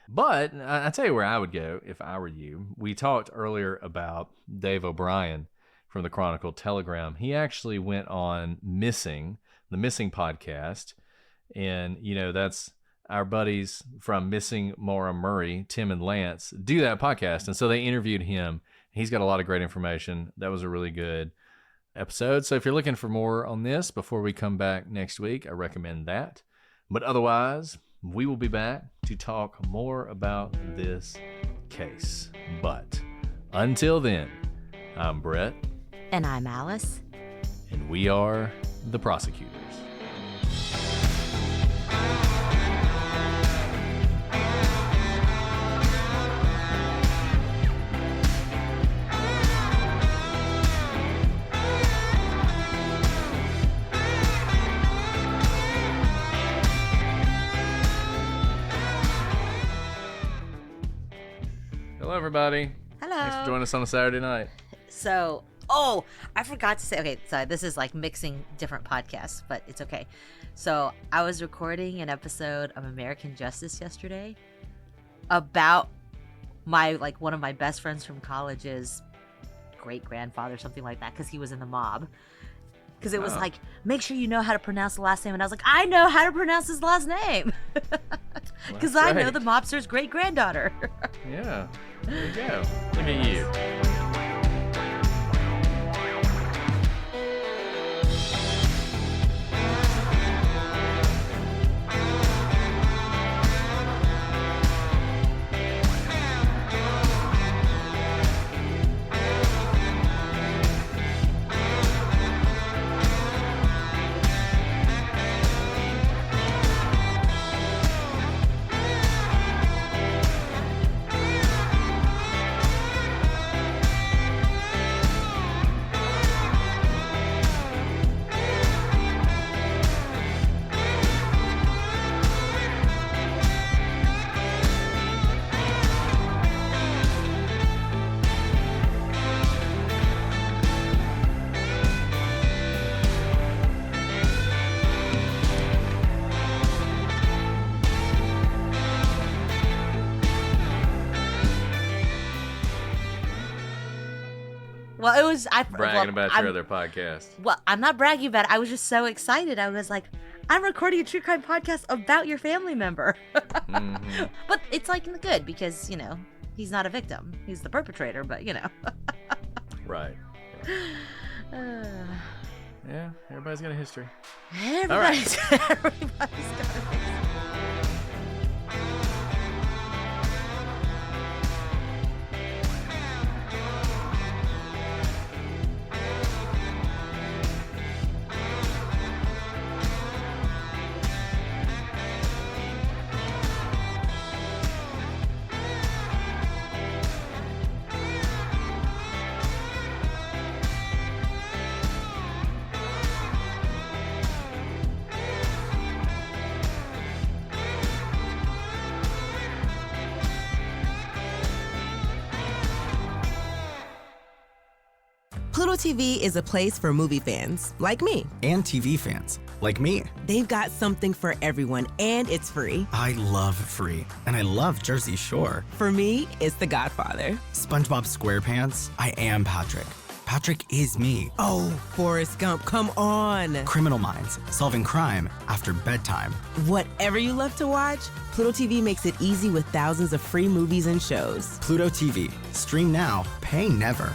Speaker 10: But I'll tell you where I would go if I were you. We talked earlier about Dave O'Brien from the Chronicle Telegram. He actually went on the Missing podcast. And, you know, that's our buddies from Missing Maura Murray, Tim and Lance, do that podcast. And so they interviewed him. He's got a lot of great information. That was a really good episode. So if you're looking for more on this before we come back next week, I recommend that. But otherwise, we will be back to talk more about this case. But until then, I'm Brett.
Speaker 4: And I'm Alice.
Speaker 10: And we are the prosecutors. Hello, everybody.
Speaker 4: Hello.
Speaker 10: Thanks for joining us on a Saturday night.
Speaker 4: So, I forgot to say, okay, sorry, this is like mixing different podcasts, but it's okay. So I was recording an episode of American Justice yesterday about one of my best friends from college's great-grandfather, something like that, because he was in the mob. Because it was like, make sure you know how to pronounce the last name. And I was like, I know how to pronounce his last name. Because I know
Speaker 10: great.
Speaker 4: the mobster's great-granddaughter.
Speaker 10: Yeah, there you go. Look at you.
Speaker 4: Well, it was
Speaker 10: bragging about your other podcast.
Speaker 4: Well, I'm not bragging about it. I was just so excited. I was like, I'm recording a true crime podcast about your family member.
Speaker 10: Mm-hmm.
Speaker 4: But it's like good because, he's not a victim. He's the perpetrator, but
Speaker 10: Right. Yeah, everybody's got a history.
Speaker 4: Everybody's got a history.
Speaker 11: Pluto TV is a place for movie fans, like me.
Speaker 12: And TV fans, like me.
Speaker 11: They've got something for everyone, and it's free.
Speaker 12: I love free, and I love Jersey Shore.
Speaker 11: For me, it's The Godfather.
Speaker 12: SpongeBob SquarePants, I am Patrick. Patrick is me.
Speaker 11: Oh, Forrest Gump, come on.
Speaker 12: Criminal Minds, solving crime after bedtime.
Speaker 11: Whatever you love to watch, Pluto TV makes it easy with thousands of free movies and shows.
Speaker 12: Pluto TV, stream now, pay never.